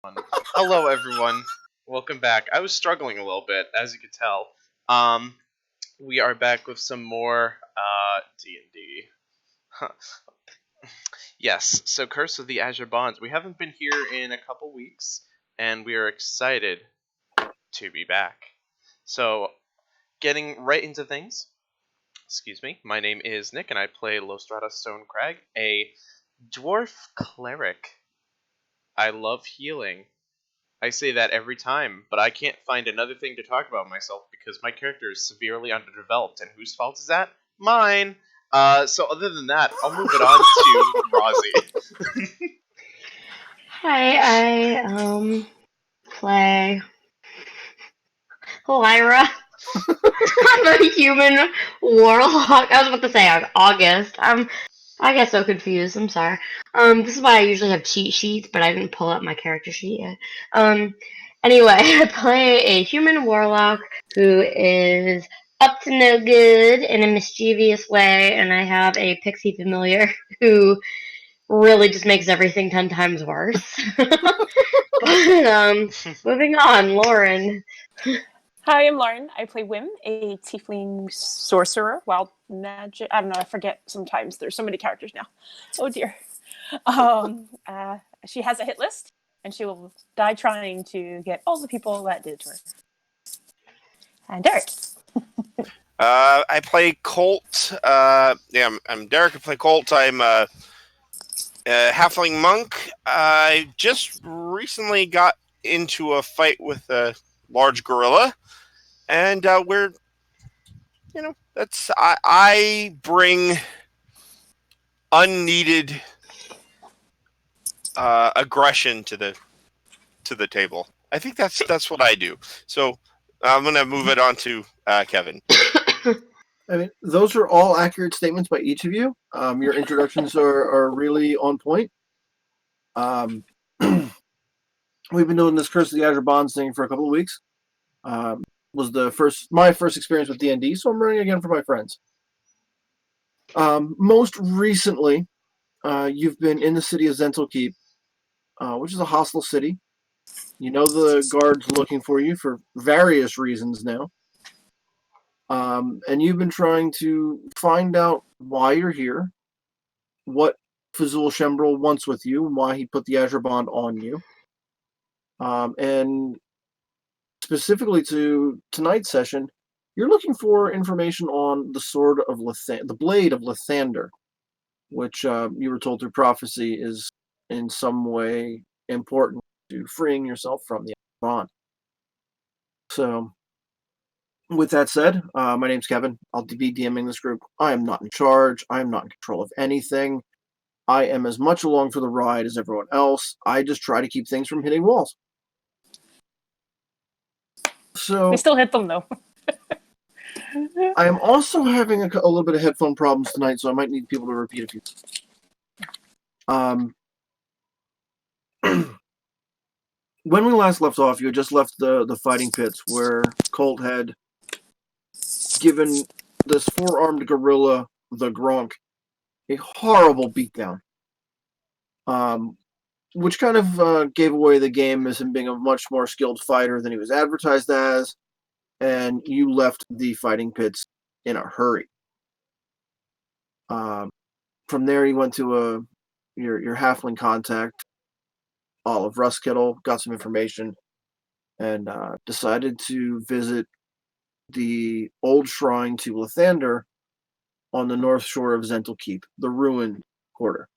Hello, everyone. Welcome back. I was struggling a little bit, as you could tell. Um, we are back with some more D&D. Yes, so Curse of the Azure Bonds. We haven't been here in a couple weeks, and we are excited to be back. So, getting right into things. Excuse me. My name is Nick, and I play Lostrata Stonecrag, a dwarf cleric. I love healing. I say that every time, but I can't find another thing to talk about myself because my character is severely underdeveloped, and whose fault is that? Mine! So other than that, I'll move it on to Rozzy. Hi, I play Lyra. I'm a human warlock. I was about to say August. I get so confused. I'm sorry. This is why I usually have cheat sheets, but I didn't pull up my character sheet yet. Anyway, I play a human warlock who is up to no good in a mischievous way, and I have a pixie familiar who really just makes everything 10 times worse. But moving on, Lauren. Hi, I'm Lauren. I play Wim, a tiefling sorcerer. Wild magic. I don't know. I forget sometimes. There's so many characters now. Oh dear. She has a hit list, and she will die trying to get all the people that did it to her. And Derek. I play Colt. I'm Derek. I play Colt. I'm a halfling monk. I just recently got into a fight with a large gorilla, and I bring unneeded aggression to the table. I think that's what I do. So I'm gonna move it on to Kevin. I mean, those are all accurate statements by each of you. Your introductions are really on point. We've been doing this Curse of the Azure Bonds thing for a couple of weeks. Was my first experience with D&D, so I'm running again for my friends. Most recently, you've been in the city of Zentelkeep, which is a hostile city. You know the guards looking for you for various reasons now. And you've been trying to find out why you're here, what Fazul Shembril wants with you, and why he put the Azure Bond on you. And specifically to tonight's session, you're looking for information on the sword of the blade of Lathander, which you were told through prophecy is in some way important to freeing yourself from the bond. So, with that said, my name's Kevin. I'll be DMing this group. I am not in charge. I am not in control of anything. I am as much along for the ride as everyone else. I just try to keep things from hitting walls. So We still hit them though. I am also having a little bit of headphone problems tonight, so I might need people to repeat a few. When we last left off, you had just left the fighting pits where Colt had given this four-armed gorilla, the Gronk, a horrible beatdown. Which kind of gave away the game as him being a much more skilled fighter than he was advertised as, and you left the fighting pits in a hurry. From there, you went to your halfling contact, Olive Rustkittle, got some information, and decided to visit the old shrine to Lathander on the north shore of Zentelkeep, the ruined quarter.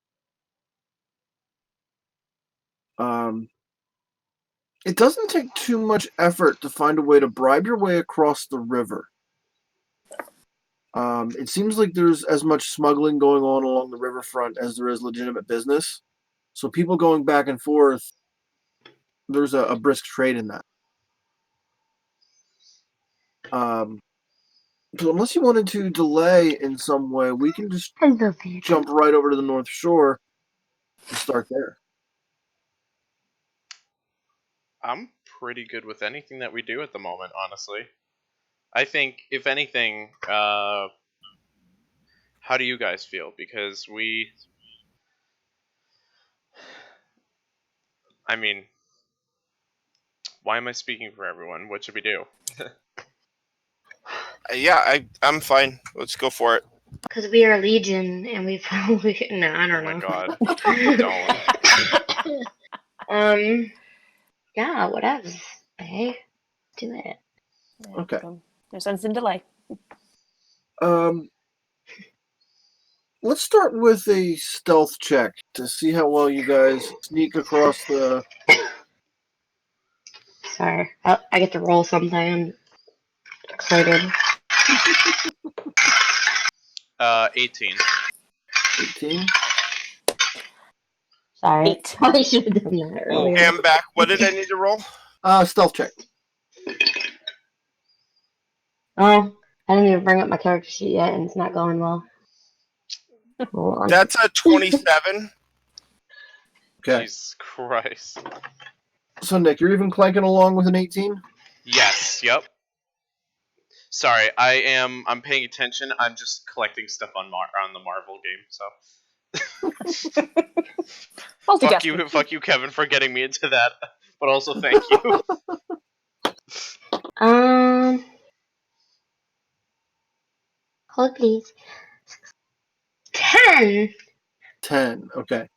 It doesn't take too much effort to find a way to bribe your way across the river. It seems like there's as much smuggling going on along the riverfront as there is legitimate business. So people going back and forth, there's a brisk trade in that. So unless you wanted to delay in some way, we can just jump right over to the North Shore and start there. I'm pretty good with anything that we do at the moment, honestly. I think, if anything, how do you guys feel? Because I mean, Why am I speaking for everyone? What should we do? Yeah, I'm fine. Let's go for it. Because we are Legion and we probably. No, I Oh don't my know. god. Don't. Yeah, whatever. Hey, do it. Okay. No sense in delay. Let's start with a stealth check to see how well you guys sneak across the. Sorry, I get to roll something. I'm excited. 18. 18. Sorry. 8. Probably should have done that earlier. Okay, I'm back. What did I need to roll? Stealth check. Oh, I didn't even bring up my character sheet yet, and it's not going well. Hold on. That's a 27. Okay. Jesus Christ. So, Nick, you're even clanking along with an 18? Yes, yep. Sorry, I'm paying attention. I'm just collecting stuff on the Marvel game, so. Fuck you, Kevin, for getting me into that. But also thank you. Hold please. 10. 10. Okay.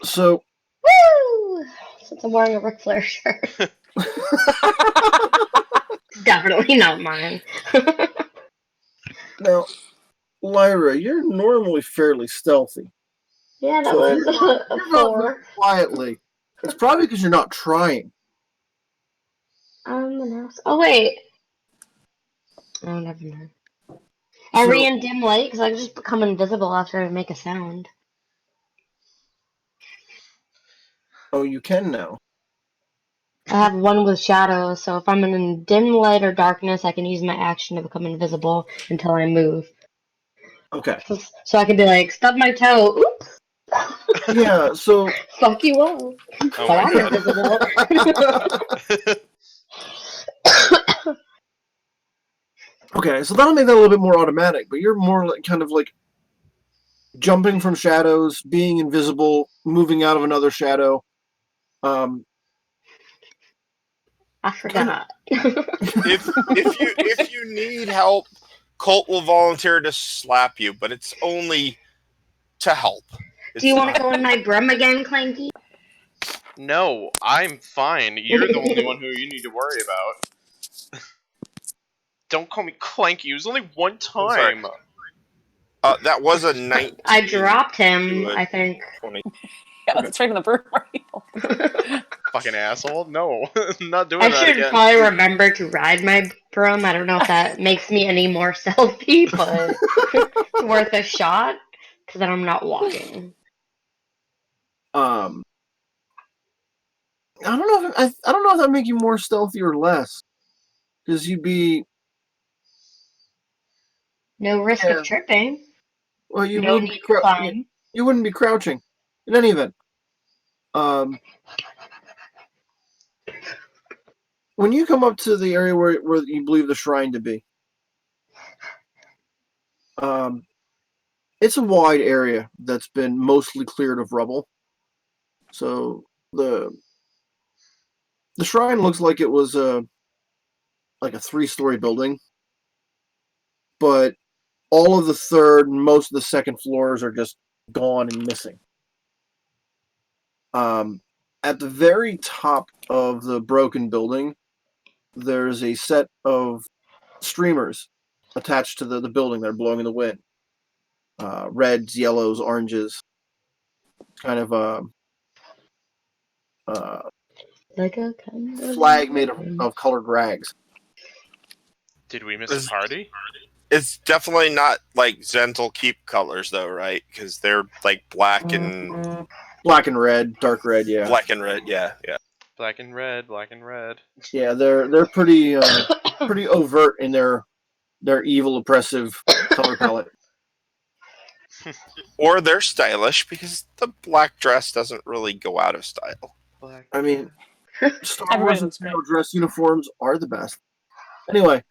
So. Woo! Since I'm wearing a Ric Flair shirt. Definitely not mine. Now, Lyra, you're normally fairly stealthy. Yeah, that So was a you're not moving 4. quietly. It's probably because you're not trying. Oh, wait. Oh, never mind. Are So- we in dim light? Because I just become invisible after I make a sound. Oh, you can now. I have one with shadows, so if I'm in dim light or darkness, I can use my action to become invisible until I move. Okay. So I can be like, stub my toe. Oops. Yeah, so. Fuck you all. Oh But my I'm god. invisible. Okay, so that'll make that a little bit more automatic, but you're more like kind of like jumping from shadows, being invisible, moving out of another shadow. I forgot. If you need help, Colt will volunteer to slap you, but it's only to help. Do you want to go in my broom again, Clanky? No, I'm fine. You're the only one who you need to worry about. Don't call me Clanky. It was only one sorry. time. That was a 19. I dropped him, to a I think. 20. Yeah, that's right in the broom. Fucking asshole. No, I'm not doing I that should again. probably remember to ride my broom. I don't know if that makes me any more stealthy, but it's worth a shot because then I'm not walking. I don't know if I don't know if that make you more stealthy or less, because you'd be No risk Yeah. of tripping. well, you No wouldn't need be to climb. you wouldn't be crouching in any event. When you come up to the area where you believe the shrine to be, it's a wide area that's been mostly cleared of rubble. So the shrine looks like it was like a 3-story building, but all of the third and most of the second floors are just gone and missing. At the very top of the broken building, there's a set of streamers attached to the building that are blowing in the wind. Reds, yellows, oranges. Kind of Like a kind of flag made of colored rags. Did we miss a party? It's definitely not like Zental Keep colors, though, right? Because they're like black and red, dark red. Yeah, black and red. Yeah. Black and red, black and red. Yeah, they're pretty pretty overt in their evil, oppressive color palette. Or they're stylish because the black dress doesn't really go out of style. Black. I mean, Star Everybody Wars looks Imperial dress uniforms are the best. Anyway,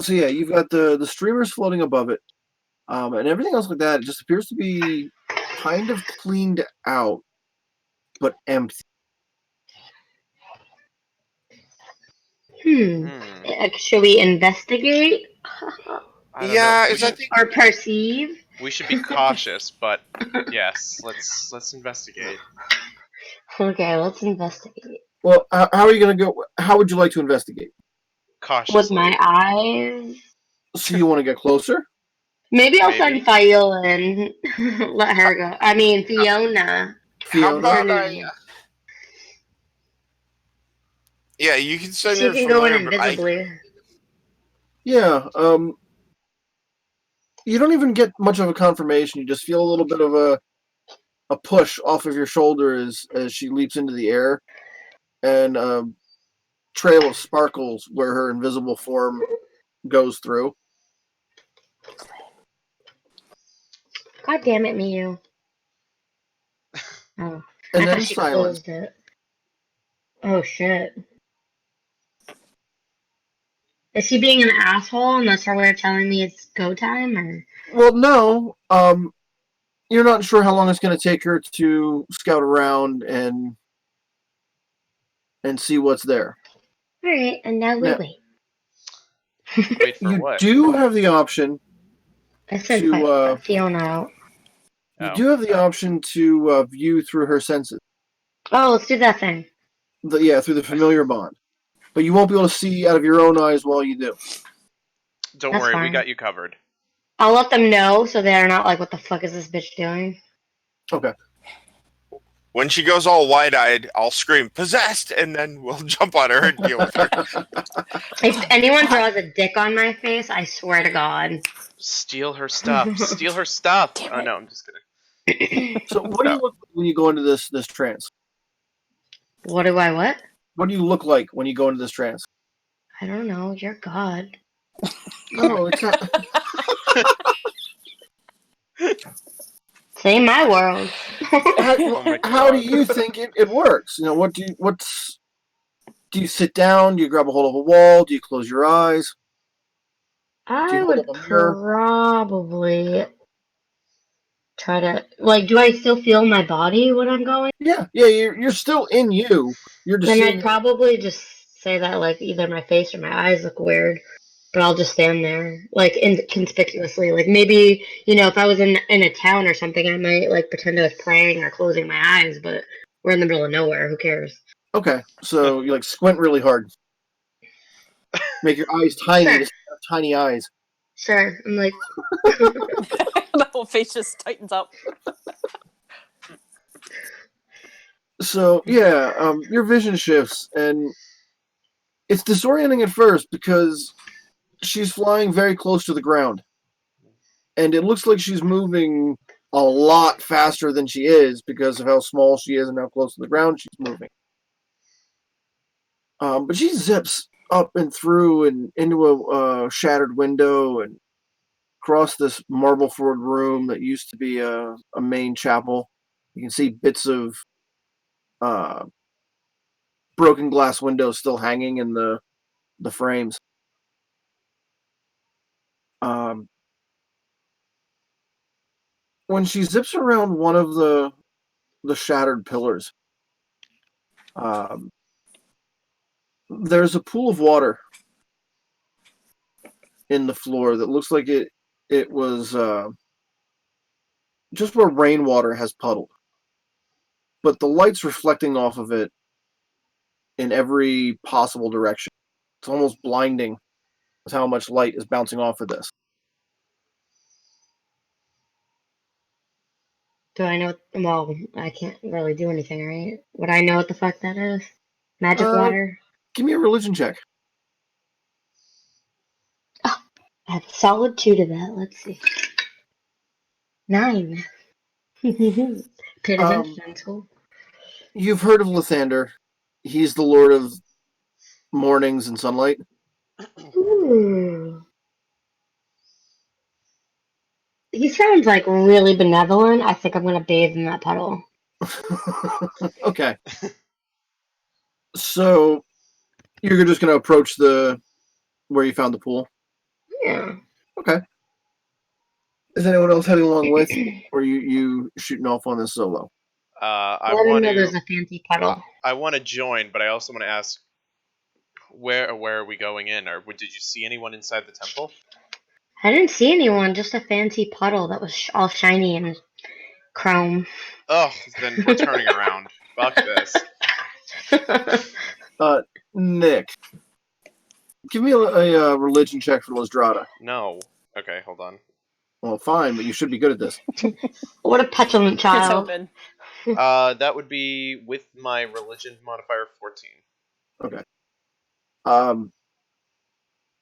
so yeah, you've got the streamers floating above it, and everything else like that. It just appears to be kind of cleaned out, but empty. Hmm. Should we investigate I don't Yeah, know. it's I think or perceive? We should be cautious, but yes, let's investigate. Okay, let's investigate. Well, how are you going to go? How would you like to investigate? Cautiously. With my eyes? So you want to get closer? Maybe I'll Maybe. send Fiola and let her go. I mean, Fiona. how Fiona? Her about name. yeah, you can send She her can go in familiar, but I invisibly. Yeah. You don't even get much of a confirmation. You just feel a little bit of a push off of your shoulder as she leaps into the air, and a trail of sparkles where her invisible form goes through. God damn it, Miyu. Oh, And I then thought she silence. closed it. Oh shit. Is she being an asshole and that's her way of telling me it's go time, or? Well, no. You're not sure how long it's going to take her to scout around and see what's there. Alright, and now we Now, wait. Wait for you what? do have the option I sent to Fiona out. you Oh. do have the option to view through her senses. Oh, let's do that thing. Through the familiar bond. But you won't be able to see out of your own eyes while you do. Don't That's worry, we fine. got you covered. I'll let them know so they're not like, what the fuck is this bitch doing? Okay. when she goes all wide-eyed, I'll scream "possessed," and then we'll jump on her and deal with her. If anyone throws a dick on my face, I swear to God. Steal her stuff. Steal her stuff. Oh no, I'm just kidding. So what do you look like when you go into this trance? What do I what? What do you look like when you go into this trance? I don't know. You're God. No, it's not. Say my world. Oh my How do God. you think it works? You know, do you sit down? Do you grab a hold of a wall? Do you close your eyes? Do I you hold would up a mirror? probably try to do I still feel my body when I'm going? Yeah, you're still in you. You're just Then seeing. I'd probably just say that either my face or my eyes look weird, but I'll just stand there inconspicuously. Like maybe if I was in a town or something, I might pretend I was praying or closing my eyes. But we're in the middle of nowhere. Who cares? Okay, so you squint really hard, make your eyes tiny, Sure. just have tiny eyes. Sure. I'm like, The whole face just tightens up. So yeah, your vision shifts, and it's disorienting at first because she's flying very close to the ground, and it looks like she's moving a lot faster than she is because of how small she is and how close to the ground she's moving. But she zips up and through and into a shattered window and across this marble floored room that used to be a main chapel. You can see bits of uh, broken glass windows still hanging in the frames. Um, when she zips around one of the shattered pillars, um, there's a pool of water in the floor that looks like it was just where rainwater has puddled, but the light's reflecting off of it in every possible direction. It's almost blinding with how much light is bouncing off of this. do I know? Well, I can't really do anything, right? Would I know what the fuck that is? Magic water? Give me a religion check. Oh, I have a solid 2 to that. Let's see. 9. Pit of incidental. You've heard of Lathander. He's the lord of mornings and sunlight. Ooh. He sounds really benevolent. I think I'm gonna bathe in that puddle. Okay. So you're just gonna approach the where you found the pool. Yeah. Okay. Is anyone else heading along with, or you shooting off on this solo? I Let him want know to. there's a fancy puddle. I want to join, but I also want to ask, where are we going in? Or did you see anyone inside the temple? I didn't see anyone, just a fancy puddle that was all shiny and chrome. Oh, then we're turning around. Fuck this. Nick, give me a religion check for Lasdrada. No. Okay, hold on. Well, fine, but you should be good at this. What a petulant It's child. open. That would be with my religion modifier 14.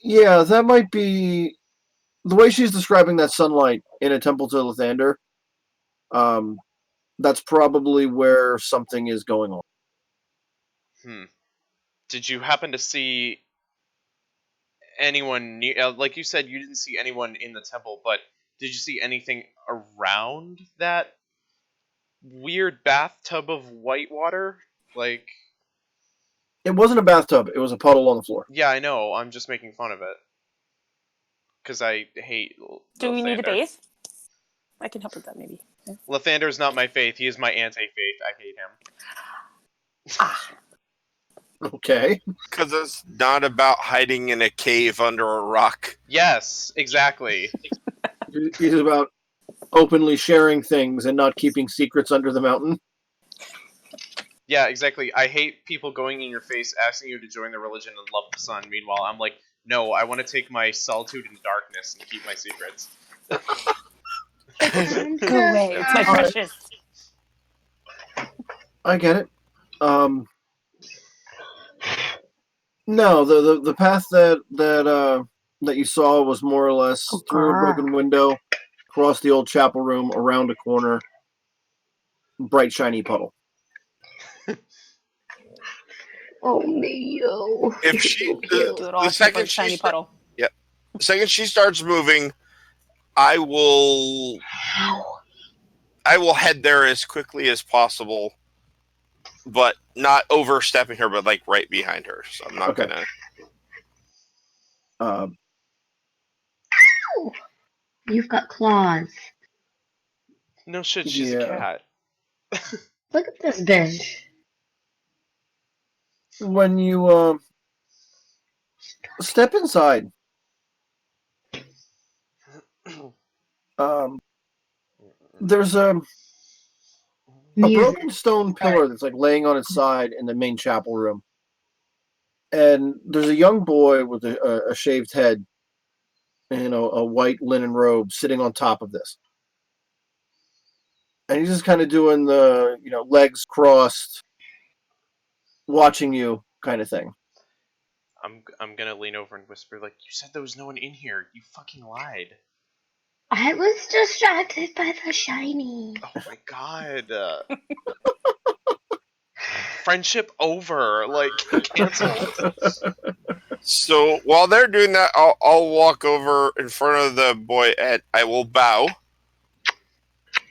Yeah, that might be the way she's describing that sunlight in a temple to Lathander. That's probably where something is going on. Did you happen to see anyone near? Like you said, you didn't see anyone in the temple, but did you see anything around that weird bathtub of white water? Like, It wasn't a bathtub; it was a puddle on the floor. yeah, I know. I'm just making fun of it because I hate. Do we need a Lathander. bathe? I can help with that, maybe. Yeah. Lathander is not my faith. He is my anti-faith. I hate him. Ah, Okay. Because it's not about hiding in a cave under a rock. Yes, exactly. It's about openly sharing things and not keeping secrets under the mountain. Yeah, exactly. I hate people going in your face asking you to join the religion and love the sun. Meanwhile, I'm like, no, I want to take my solitude and darkness and keep my secrets. go away. It's my precious. I get it. No, the path that you saw was more or less through a broken window, across the old chapel room, around a corner, bright shiny puddle. Oh, Mayo. If she, Do it all the for second the shiny she, puddle. the second she starts moving, I will head there as quickly as possible, but not overstepping her, but like right behind her. So I'm not Okay. gonna. You've got claws. No shit, she's a Yeah. cat. Look at this bitch. When you step inside, there's a Music. broken stone pillar that's like laying on its side in the main chapel room, and there's a young boy with a shaved head and a white linen robe sitting on top of this, and he's just kind of doing the legs crossed, watching you kind of thing. I'm gonna lean over and whisper, like, you said there was no one in here. You fucking lied. I was distracted by the shiny. Oh my god. Friendship over. Like, canceled. So while they're doing that, I'll walk over in front of the boy and I will bow,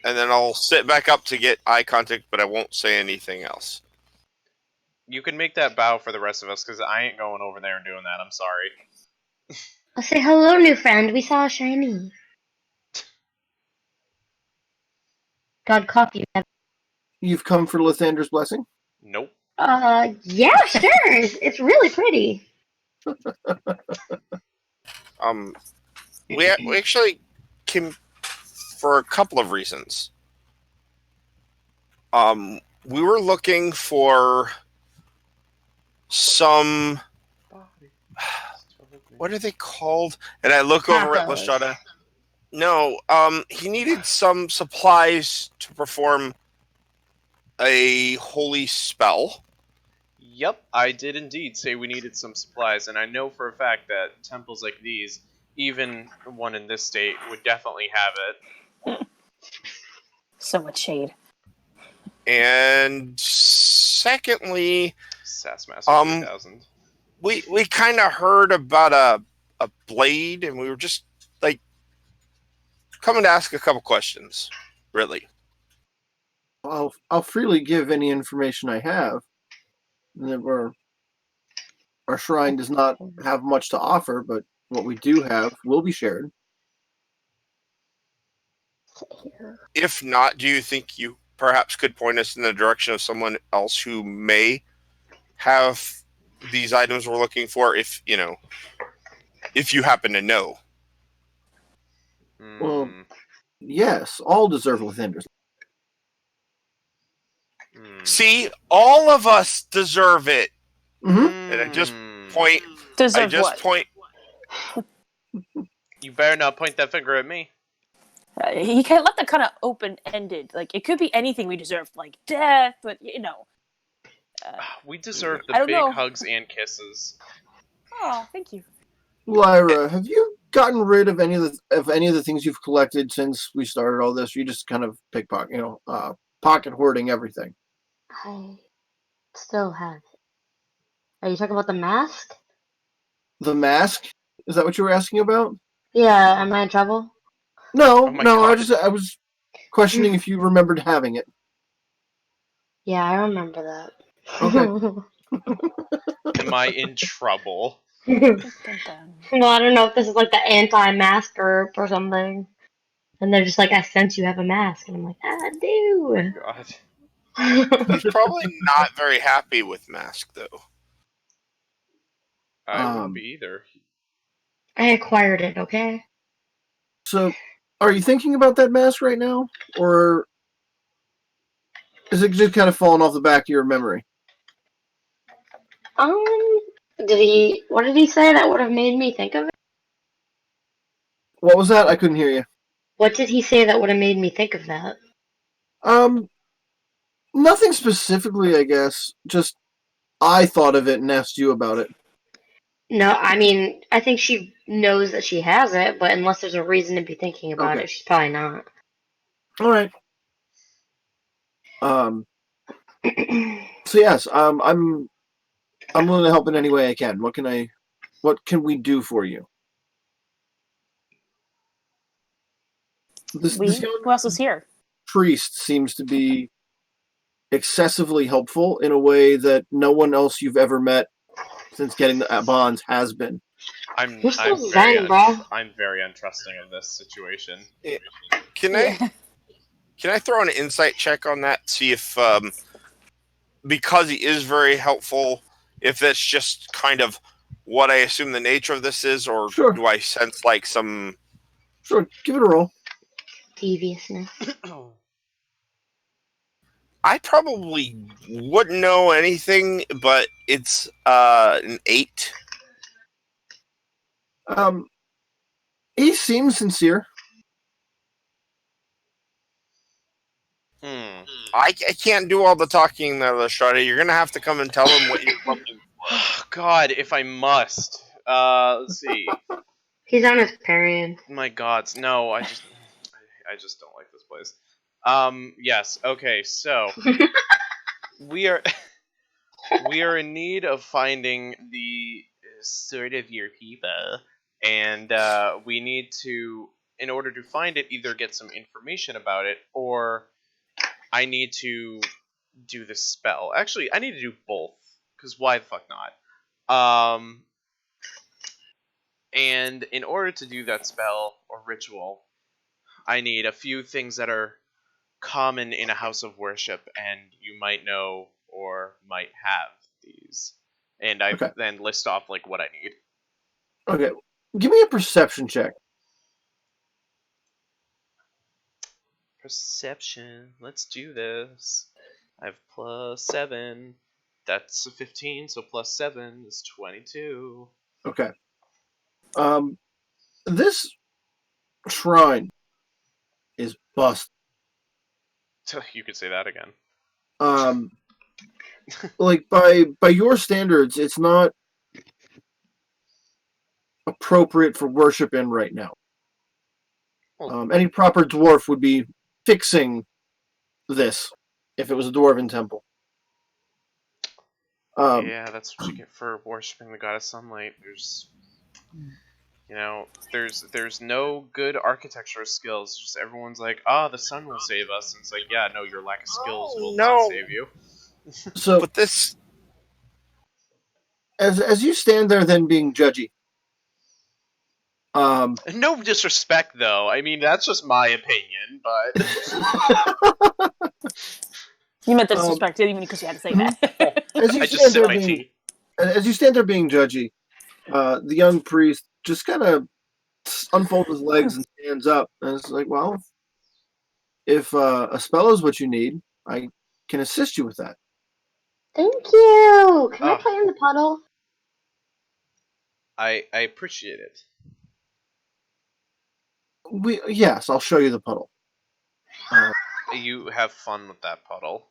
and then I'll sit back up to get eye contact, but I won't say anything else. You can make that bow for the rest of us, because I ain't going over there and doing that. I'm sorry. I'll say hello, new friend. We saw a shiny. God caught you. You've come for Lathander's blessing? Nope. Yeah, sure. It's really pretty. We actually came for a couple of reasons. We were looking for some. What are they called? And I look over at Lasdrada. No, he needed some supplies to perform a holy spell. Yep, I did indeed say we needed some supplies, and I know for a fact that temples like these, even one in this state, would definitely have it. So much shade. And secondly, Sass Master 3000. we kind of heard about a blade, and we were just like coming to ask a couple questions, really. I'll freely give any information I have. Our shrine does not have much to offer, but what we do have will be shared. If not, do you think you perhaps could point us in the direction of someone else who may have these items we're looking for? If you happen to know. Well, Hmm. yes, all deserve Lathanders. See, all of us deserve it. Mm-hmm. And I just Hmm. point. Deserve what? You better not point that finger at me. He can let that kind of open-ended. Like, it could be anything we deserve, like death, but, We deserve I the don't big know. hugs and kisses. Oh, thank you. Lyra, have you gotten rid of any of the things you've collected since we started all this? Or you just kind of pocket hoarding everything. I still have it. Are you talking about the mask? The mask? Is that what you were asking about? Yeah, am I in trouble? No, Oh my no. God. I was questioning if you remembered having it. Yeah, I remember that. Okay. Am I in trouble? Dun, dun, dun. Well, I don't know if this is like the anti-mask group or something. And they're just like, I sense you have a mask. And I'm like, I do. God. He's probably not very happy with Mask, though. I wouldn't be either. I acquired it, okay? So, are you thinking about that mask right now? Or is it just kind of falling off the back of your memory? Um, what did he say that would have made me think of it? What was that? I couldn't hear you. What did he say that would have made me think of that? Nothing specifically, I guess. Just, I thought of it and asked you about it. No, I mean, I think she knows that she has it, but unless there's a reason to be thinking about Okay. it, she's probably not. Alright. So yes, I'm willing to help in any way I can. What can we do for you? This young Who else is here? priest seems to be excessively helpful in a way that no one else you've ever met since getting the bonds has been. I'm You're so very zen, bro. I'm very untrusting of this situation. Can I throw an insight check on that? See if because he is very helpful, if that's just kind of what I assume the nature of this is, or Sure. do I sense like some? Sure, give it a roll. Deviousness. I probably wouldn't know anything, but it's an 8. He seems sincere. I can't do all the talking there, Lestrade. You're gonna have to come and tell him what you're looking for. God, if I must. Let's see. He's on his period. My gods, no, I just don't like this place. Yes, okay, so we are in need of finding the sword of your people, and we need to, in order to find it, either get some information about it, or I need to do the spell. Actually, I need to do both, because why the fuck not? And in order to do that spell or ritual, I need a few things that are common in a house of worship, and you might know or might have these. And I then list off like what I need. Okay, give me a perception check. Perception. Let's do this. I have +7. That's a 15, so +7 is 22. Okay. This shrine is bust. You could say that again. Like by your standards, it's not appropriate for worship in right now. Any proper dwarf would be fixing this if it was a dwarven temple. Yeah, that's what you get for worshiping the goddess sunlight. There's no good architecture skills. Just everyone's like, the sun will save us, and it's like, yeah, no, your lack of skills will not save you. So, but this, as you stand there, then being judgy, No disrespect, though. I mean, that's just my opinion, but You meant disrespect, even because you had to say that. as you I just stand sip there my being tea. as you stand there being judgy, the young priest just kind of unfolds his legs and stands up, and it's like, well, if a spell is what you need, I can assist you with that. Thank you. Can I Oh. play in the puddle? I appreciate it. Yes, I'll show you the puddle. You have fun with that puddle.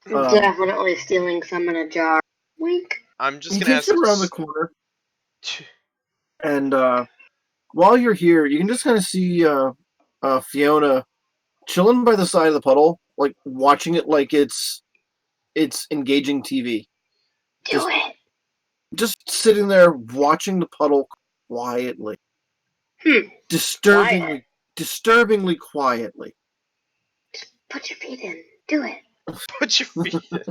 Definitely stealing some in a jar. Wink. I'm just He gonna takes ask. you around the corner, and while you're here, you can just kind of see Fiona chilling by the side of the puddle, like watching it like it's engaging TV. Do it. Just sitting there watching the puddle quietly. Disturbingly quietly. Put your feet in. Do it. Put your feet in.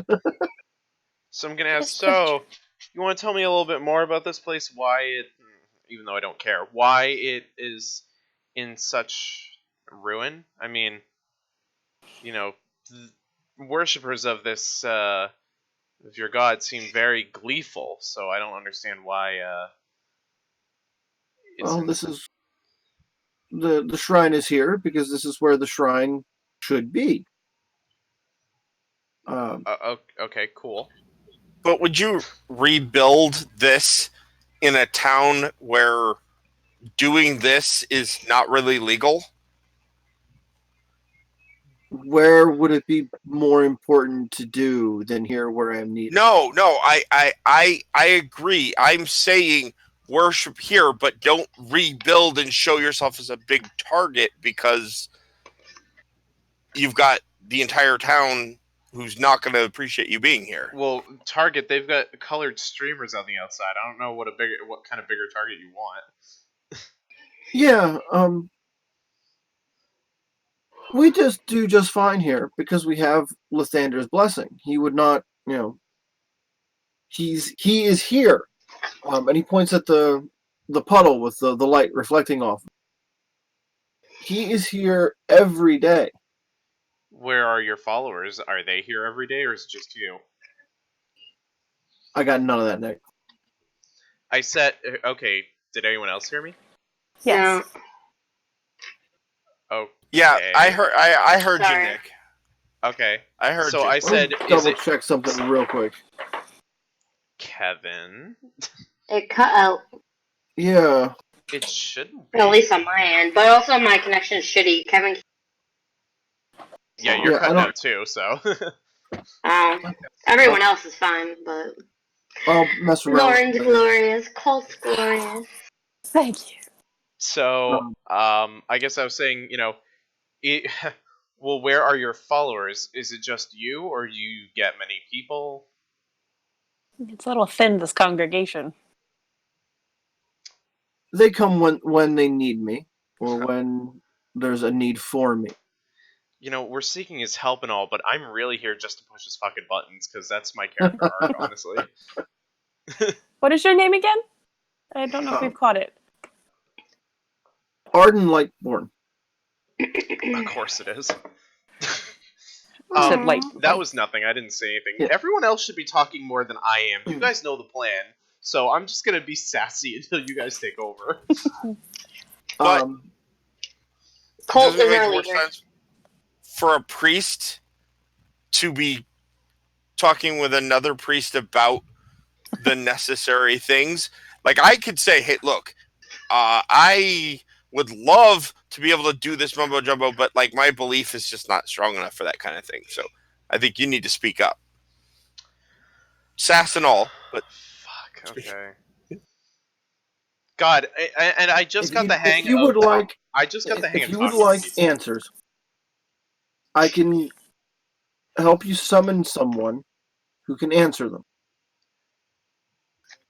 So I'm gonna ask. So, you want to tell me a little bit more about this place? Why it, even though I don't care, why it is in such ruin? I mean, you know, worshippers of this of your god seem very gleeful. So I don't understand why. Well, this is the shrine is here because this is where the shrine should be. Okay, cool. But would you rebuild this in a town where doing this is not really legal? Where would it be more important to do than here where I'm needed? No, I agree. I'm saying worship here, but don't rebuild and show yourself as a big target because you've got the entire town who's not going to appreciate you being here. Well, Target, they've got colored streamers on the outside. I don't know what kind of bigger target you want. Yeah, we just do just fine here because we have Lathander's blessing. He would not, he is here. And he points at the puddle with the light reflecting off. He is here every day. Where are your followers? Are they here every day, or is it just you? I got none of that, Nick. I said, okay, did anyone else hear me? Yes. Oh. Yeah, I heard you, Sorry. Nick. Okay. I heard So you. I said, Let me is double it check something real quick. Kevin? It cut out. Yeah. It shouldn't be. At least on my end, but also my connection is shitty. Kevin. Yeah, you're Yeah, cutting out too, so. Everyone else is fine, but I'll mess around. Lauren's glorious. Colt's glorious. Thank you. So, I guess I was saying, well, where are your followers? Is it just you, or do you get many people? It's a little thin, this congregation. They come when they need me, or when there's a need for me. We're seeking his help and all, but I'm really here just to push his fucking buttons, because that's my character arc, honestly. What is your name again? I don't know if we've caught it. Arden Lightborn. Of course it is. Said light. That was nothing. I didn't say anything. Yeah. Everyone else should be talking more than I am. You guys know the plan, so I'm just gonna be sassy until you guys take over. But Colt doesn't it is make our more leader. sense for a priest to be talking with another priest about the necessary things? Like, I could say, hey, look, I would love to be able to do this mumbo jumbo, but like my belief is just not strong enough for that kind of thing. So I think you need to speak up. Sass and all, but Fuck. Okay. God, and I just got the hang. If you would like, I just got the hang if of you would talking to like people. answers, I can help you summon someone who can answer them.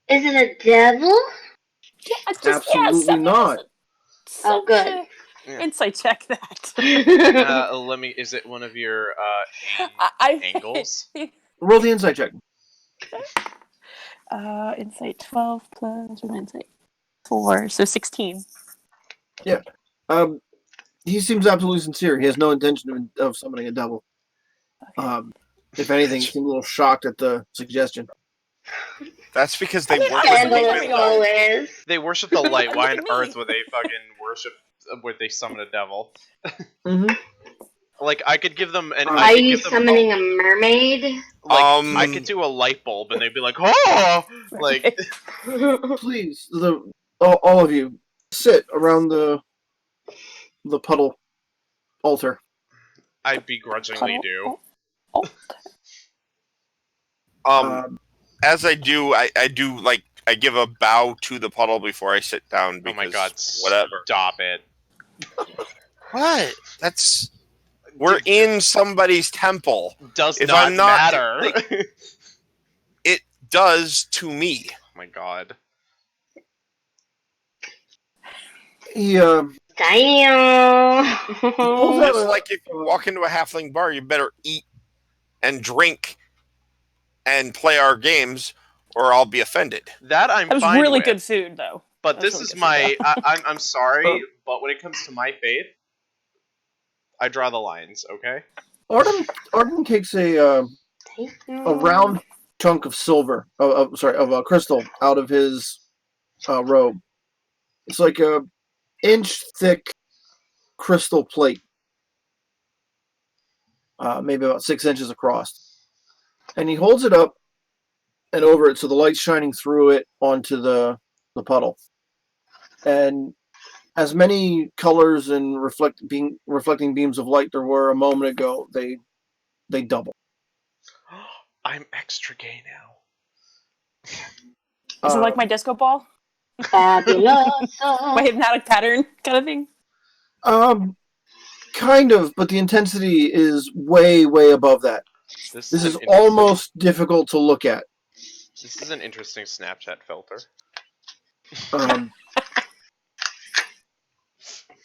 Is it a devil? Yeah, Absolutely not. Oh, good. Yeah. Insight check that. Let me. Is it one of your angles? Roll the insight check. Insight 12 plus one insight 4, so 16. He seems absolutely sincere. He has no intention of summoning a devil. If anything, he seemed a little shocked at the suggestion. That's because they mean, work I with was Scandalous thinking- always. They worship the light. Why on Look at earth me. would they fucking worship? Would they summon a devil? Mm-hmm. Like I could give them an. Are I could you give them summoning a mermaid? like I could do a light bulb, and they'd be like, "Oh!" Like Please, all of you, sit around the puddle altar. I begrudgingly do. Oh. As I do, I do like I give a bow to the puddle before I sit down. Oh Because my god! whatever. Stop it. What? We're in somebody's temple. Does If not I'm not- matter. It does to me. Oh my god. He Damn. pulls out Just like if you walk into a halfling bar, you better eat and drink and play our games, or I'll be offended. That I'm That was fine really with. good food, though. But That was this really is good my. I'm sorry, but when it comes to my faith, I draw the lines. Okay. Arden takes a round chunk of silver, of crystal out of his robe. It's like a inch thick crystal plate, maybe about 6 inches across, and he holds it up and over it so the light's shining through it onto the puddle, and as many colors and reflecting beams of light there were a moment ago, they double. I'm extra gay now. Is it like my disco ball? Fabulous. My hypnotic pattern kind of thing? Kind of, but the intensity is way above that. This is an almost difficult to look at. This is an interesting Snapchat filter.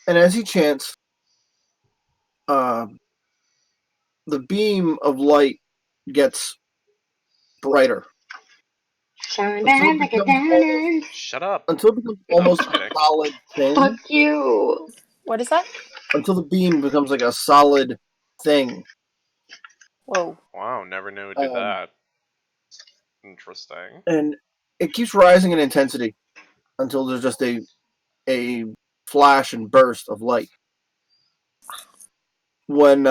And as he chants, the beam of light gets brighter Shine like a diamond. Shut up. until it becomes almost I'm a kidding. solid thing. Fuck you. What is that? Until the beam becomes like a solid thing. Whoa. Wow, never knew it did Um, that. Interesting. And it keeps rising in intensity until there's just a flash and burst of light. When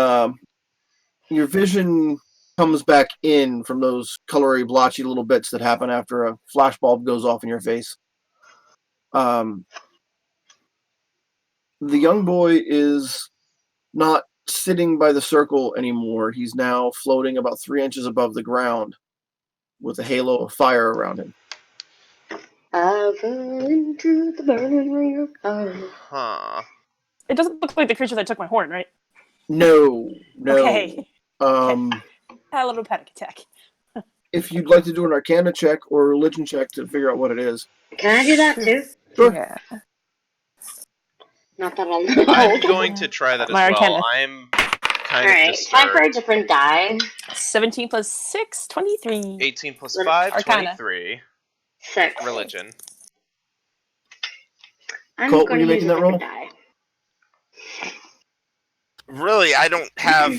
your vision comes back in from those colory, blotchy little bits that happen after a flashbulb goes off in your face, the young boy is not sitting by the circle anymore. He's now floating about 3 inches above the ground with a halo of fire around him. I fell into the burning ring of fire. Huh. It doesn't look like the creature that took my horn, right? No. Okay. Um, Had a little panic attack. if you'd like to do an Arcana check or a Religion check to figure out what it is. Can I do that too? Sure. Yeah. Not that I'll know. I'm going to try that as My well. Arcana. I'm kind Alright, of time for a disturbed. different die. 17 plus 6, 23. 18 plus Let- 5, Arcana. 23. 6. Religion. I'm Colt, going were you to use making a that roll? different die. Really, I don't have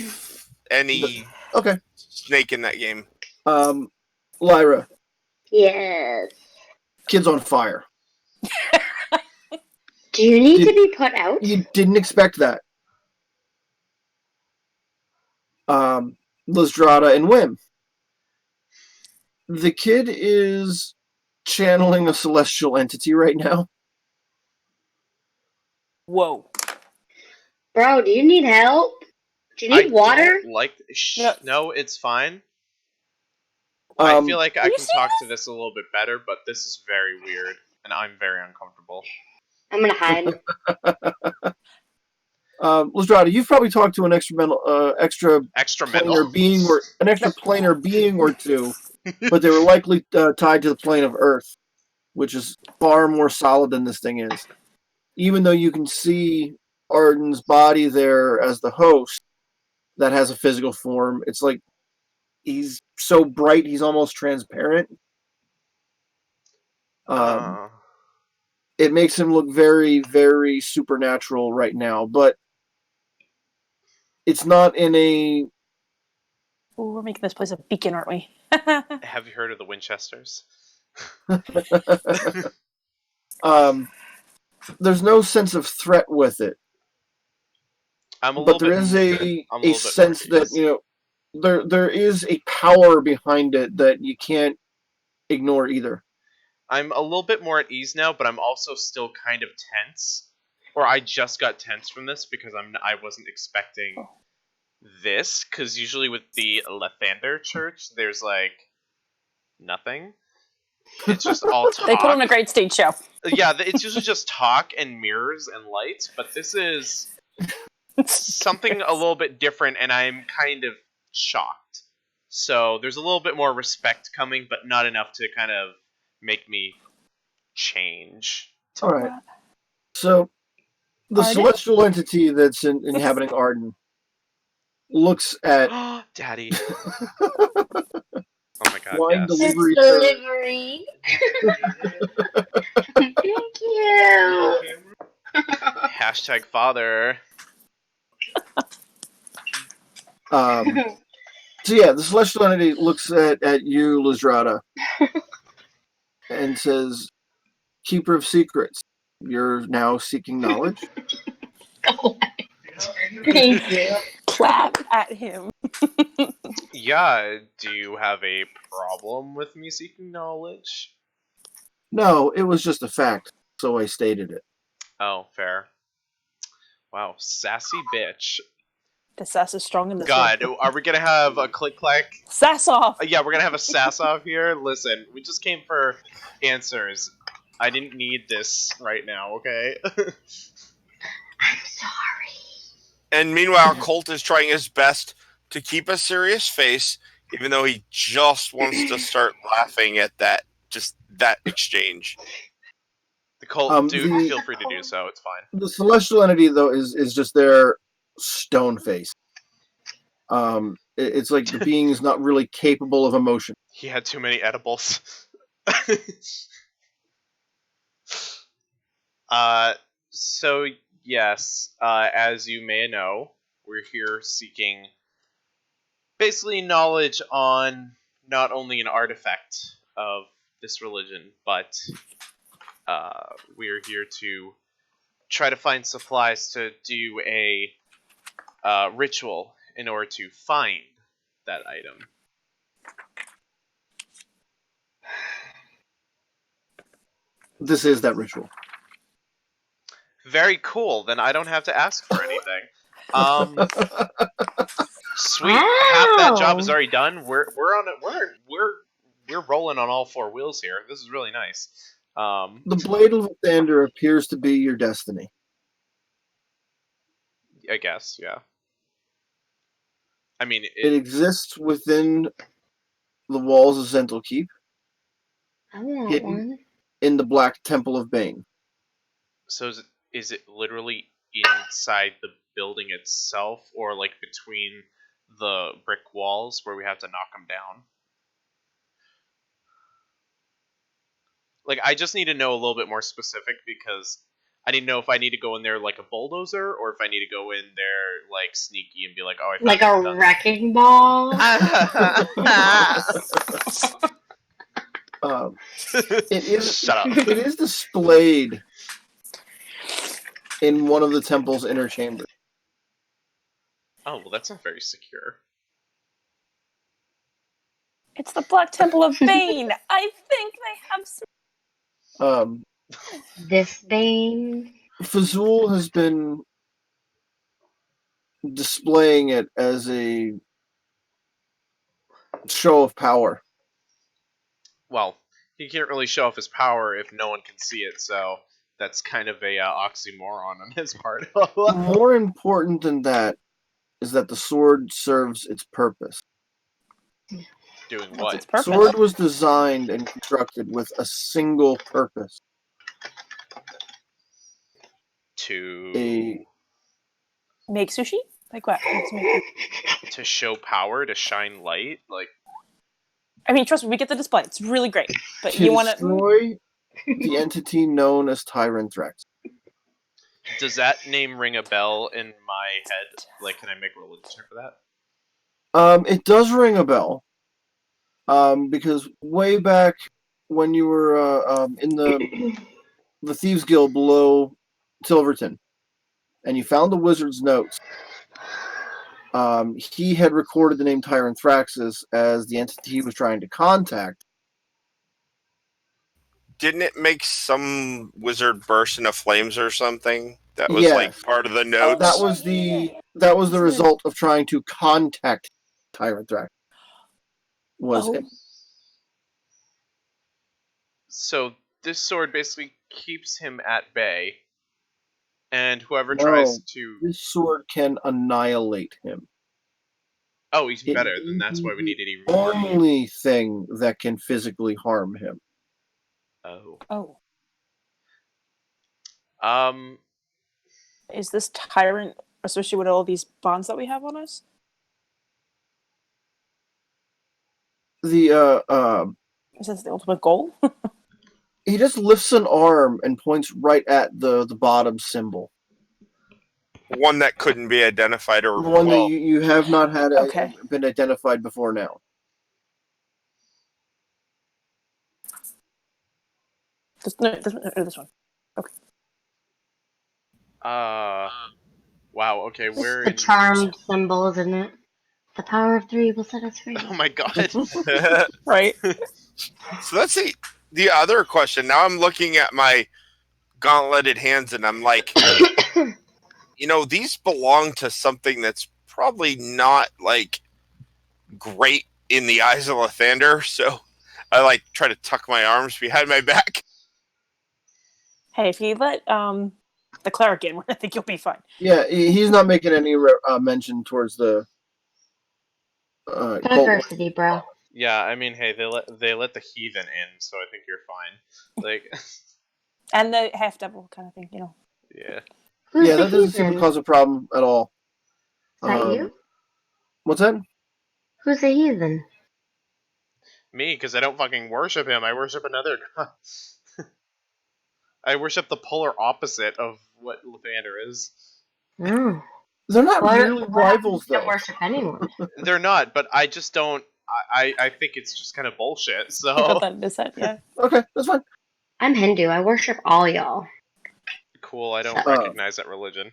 any Okay. snake in that game. Lyra, Yes. kid's on fire. Do you need to be put out? You didn't expect that. Lizdrada and Wim. The kid is channeling a celestial entity right now. Whoa. Bro, do you need help? Do you need water? Don't like. Yeah. No, it's fine. I Um, feel like I Can you can see talk to this a little bit better, but this is very weird, and I'm very uncomfortable. I'm gonna hide. Lizdrada, you've probably talked to an extra Extra planar mental. being or an extra planar being or two, but they were likely tied to the plane of Earth, which is far more solid than this thing is. Even though you can see Arden's body there as the host that has a physical form, it's like he's so bright he's almost transparent. Oh. It makes him look very, very supernatural right now, but it's not in a... Ooh, we're making this place a beacon, aren't we? Have you heard of the Winchesters? There's no sense of threat with it, but there is a sense that, you know, there is a power behind it that you can't ignore either. I'm a little bit more at ease now, but I'm also still kind of tense. Or I just got tense from this because I wasn't expecting this, because usually with the Lathander church, there's like nothing. It's just all talk. They put on a great stage show. Yeah, it's usually just talk and mirrors and lights, but this is something a little bit different, and I'm kind of shocked. So there's a little bit more respect coming, but not enough to kind of make me change. All right. So the Arden? celestial entity that's inhabiting Arden looks at Daddy. Oh my god, wine yes. delivery. Delivery. Thank you. Hashtag father. So yeah, the celestial entity looks at you, Lizrata, and says, "Keeper of secrets, you're now seeking knowledge." Thank you. Clap at him. Yeah, do you have a problem with me seeking knowledge? No, it was just a fact, so I stated it. Oh, fair. Wow, sassy bitch. The sass is strong in this God, one. are we gonna have a click-clack? Sass off! Yeah, we're gonna have a sass off here. Listen, we just came for answers. I didn't need this right now, okay? I'm sorry. And meanwhile, Colt is trying his best to keep a serious face, even though he just wants to start laughing at that exchange. The Colt, the- feel free to do so. It's fine. The celestial entity, though, is just their stone face. It's like the being is not really capable of emotion. He had too many edibles. So yes, as you may know, we're here seeking basically knowledge on not only an artifact of this religion, but we're here to try to find supplies to do a ritual in order to find that item. This is that ritual. Very cool. Then I don't have to ask for anything. Sweet. Wow. Half that job is already done. We're on it. We're rolling on all four wheels here. This is really nice. The blade of Lathander appears to be your destiny. I guess, yeah. I mean, It exists within the walls of Zental Keep, I want hidden one. in the Black Temple of Bane. so is it literally inside the building itself, or like between the brick walls where we have to knock them down? Like, I just need to know a little bit more specific, because I need to know if I need to go in there like a bulldozer, or if I need to go in there like sneaky and be like, oh, I found Like a something. wrecking ball. It is. Shut up. It is displayed in one of the temple's inner chambers. Oh, well, that's not very secure. It's the Black Temple of Bane. I think they have some. This Bane. Fazul has been displaying it as a show of power. Well, he can't really show off his power if no one can see it, so that's kind of a oxymoron on his part. More important than that is that the sword serves its purpose. Doing What's what? its purpose? Sword was designed and constructed with a single purpose. To Make sushi? Like what? What's make- to show power, to shine light, like I mean, trust me, we get the display. It's really great. But To you want to... destroy the entity known as Tyranthrax. Does that name ring a bell in my head? Like, can I make a religion check for that? It does ring a bell. Because way back when you were in the Thieves Guild below Silverton, and you found the wizard's notes, he had recorded the name Tyranthraxis as the entity he was trying to contact. Didn't it make some wizard burst into flames or something? That was like Yes. part of the notes. That was the result of trying to contact Tyranthrax. Was Oh. So this sword basically keeps him at bay, and whoever No. tries to... This sword can annihilate him. Oh, even It better. Then that's why we need it even more. only thing that can physically harm him. Oh. Oh. Is this tyrant associated with all these bonds that we have on us? The Is this the ultimate goal? he just lifts an arm and points right at the bottom symbol. One that couldn't be identified or The one that you have not had Okay. been identified before now. This one. Okay. Wow, okay, It's we're the in... charmed symbol, isn't it? The power of 3 will set us free. Oh my god. Right. So that's the other question. Now I'm looking at my gauntleted hands and I'm like, these belong to something that's probably not like great in the eyes of Lathander. So I like try to tuck my arms behind my back. Hey, if you let the cleric in, I think you'll be fine. Yeah, he's not making any mention towards the cult. Diversity, bro. Yeah, I mean, hey, they let the heathen in, so I think you're fine. Like, And the half double kind of thing, yeah. Who's Yeah, the that doesn't seem to heathen? cause a problem at all. Is that you? What's that? Who's the heathen? Me, because I don't fucking worship him. I worship another god. I worship the polar opposite of what Lathander is. Oh. They're not What really rivals, you don't though. worship anyone. They're not, but I just don't. I think it's just kind of bullshit. I So thought that is it, yeah. Okay, that's fine. I'm Hindu. I worship all y'all. cool. I don't So- recognize that religion.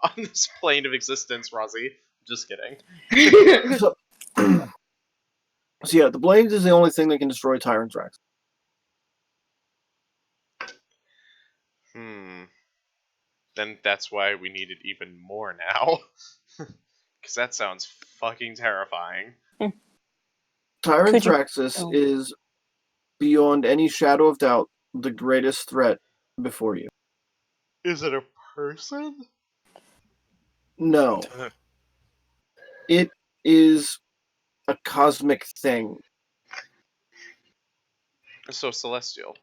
On this plane of existence, Rozzy. Just kidding. So, so yeah, the blade is the only thing that can destroy Tyranthrax. Then that's why we need it even more now. Because that sounds fucking terrifying. Tyranthraxis is, beyond any shadow of doubt, the greatest threat before you. Is it a person? No. It is a cosmic thing. So celestial.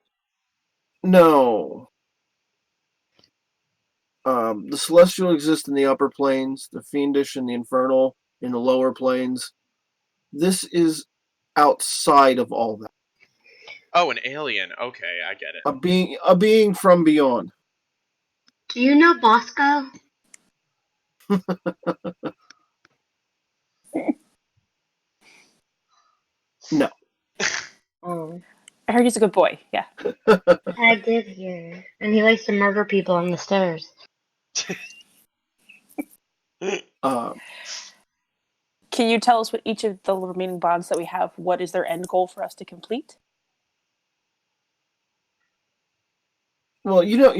No. The celestial exists in the upper planes, the fiendish and the infernal in the lower planes. This is outside of all that. Oh, an alien. Okay, I get it. A being from beyond. Do you know Bosco? No. Oh. I heard he's a good boy, yeah. I did hear. And he likes to murder people on the stairs. Can you tell us what each of the remaining bonds that we have, what is their end goal for us to complete? Well, you know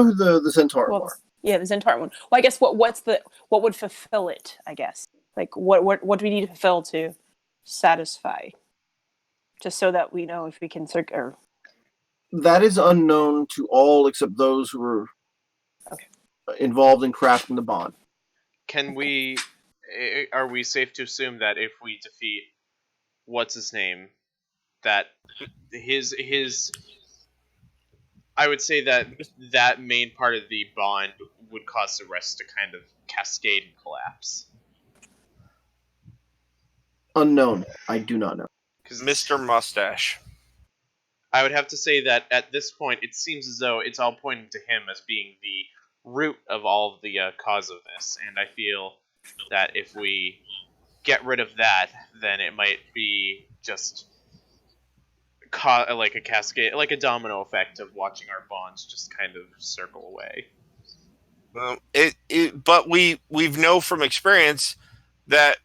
who the Centaur are. Yeah, the Centaur one. Well, I guess what would fulfill it, I guess. Like what do we need to fulfill to satisfy? Just so that we know if we can or That is unknown to all except those who are involved in crafting the bond. Are we safe to assume that if we defeat what's his name, that his I would say that main part of the bond would cause the rest to kind of cascade and collapse. Unknown. I do not know. Mr. Mustache. I would have to say that at this point, it seems as though it's all pointing to him as being the root of all of the cause of this, and I feel that if we get rid of that, then it might be just like a cascade, like a domino effect of watching our bonds just kind of circle away. But we've know from experience that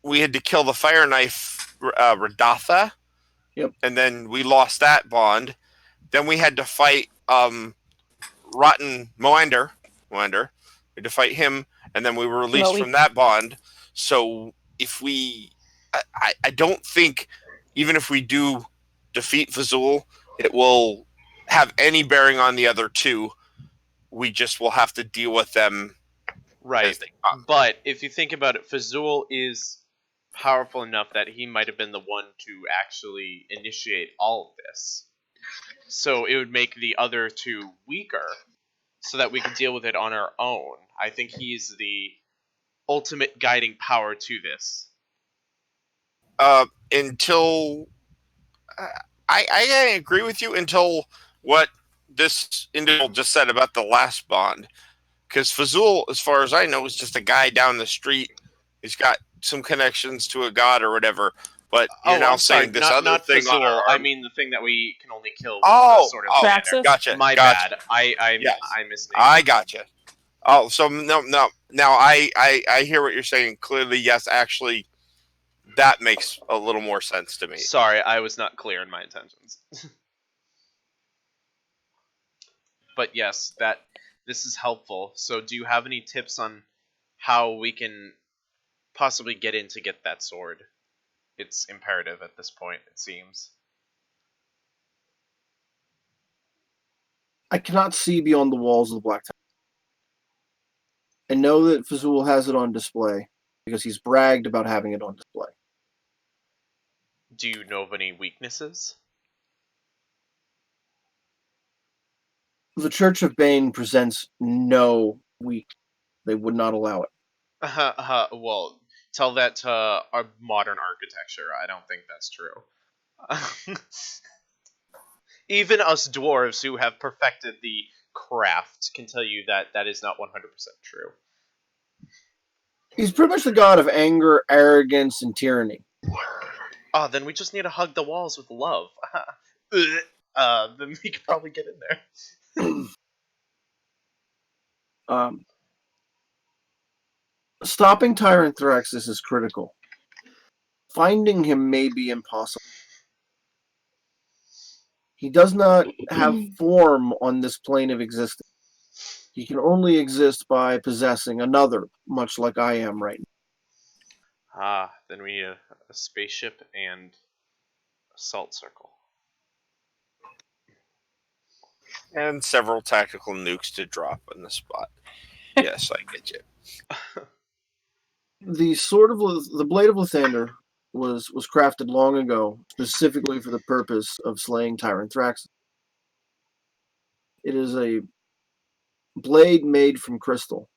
we had to kill the fire knife Radatha. Yep. And then we lost that bond. Then we had to fight Rotten Moander. We had to fight him, and then we were released from that bond. So if I don't think, even if we do defeat Fazul, it will have any bearing on the other two. We just will have to deal with them. Right. But if you think about it, Fazul is powerful enough that he might have been the one to actually initiate all of this. So it would make the other two weaker so that we can deal with it on our own. I think he's the ultimate guiding power to this. Until I agree with you until what this individual just said about the last bond. Because Fazul, as far as I know, is just a guy down the street. He's got some connections to a god or whatever. But you're now saying this other thing Fazul. on our arm. I mean the thing that we can only kill with the sort of Praxis? Gotcha. My gotcha. bad. I misnamed. I gotcha. Oh, so no. Now I hear what you're saying. Clearly, yes, actually, that makes a little more sense to me. Sorry, I was not clear in my intentions. But yes, this is helpful. So do you have any tips on how we can possibly get in to get that sword? It's imperative at this point, it seems. I cannot see beyond the walls of the Black Tower. I know that Fazul has it on display because he's bragged about having it on display. Do you know of any weaknesses? The Church of Bane presents no weak. They would not allow it. Well, tell that to our modern architecture. I don't think that's true. Even us dwarves who have perfected the craft can tell you that that is not 100% true. He's pretty much the god of anger, arrogance, and tyranny. Oh, then we just need to hug the walls with love. Then we could probably get in there. Stopping Tyrant Thraxus is critical. Finding him may be impossible. He does not have form on this plane of existence. He can only exist by possessing another, much like I am right now. Then we need a spaceship and assault circle. And several tactical nukes to drop on the spot. Yes, I get you. The blade of Lathander was crafted long ago, specifically for the purpose of slaying Tyrant Thraxus. It is a blade made from crystal,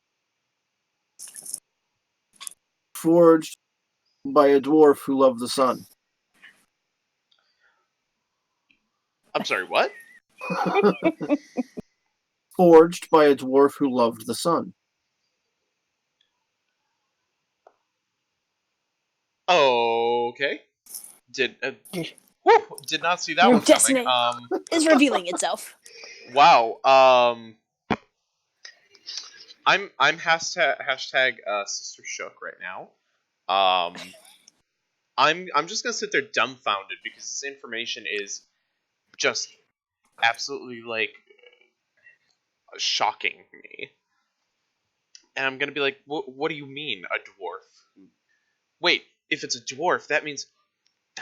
forged by a dwarf who loved the sun. I'm sorry, what? Forged by a dwarf who loved the sun. Okay. Did not see that Your one destiny coming. is revealing itself. Wow. I'm hashtag Sister Shook right now. I'm just gonna sit there dumbfounded because this information is just absolutely like shocking me. And I'm gonna be like, what do you mean a dwarf? Wait, if it's a dwarf, that means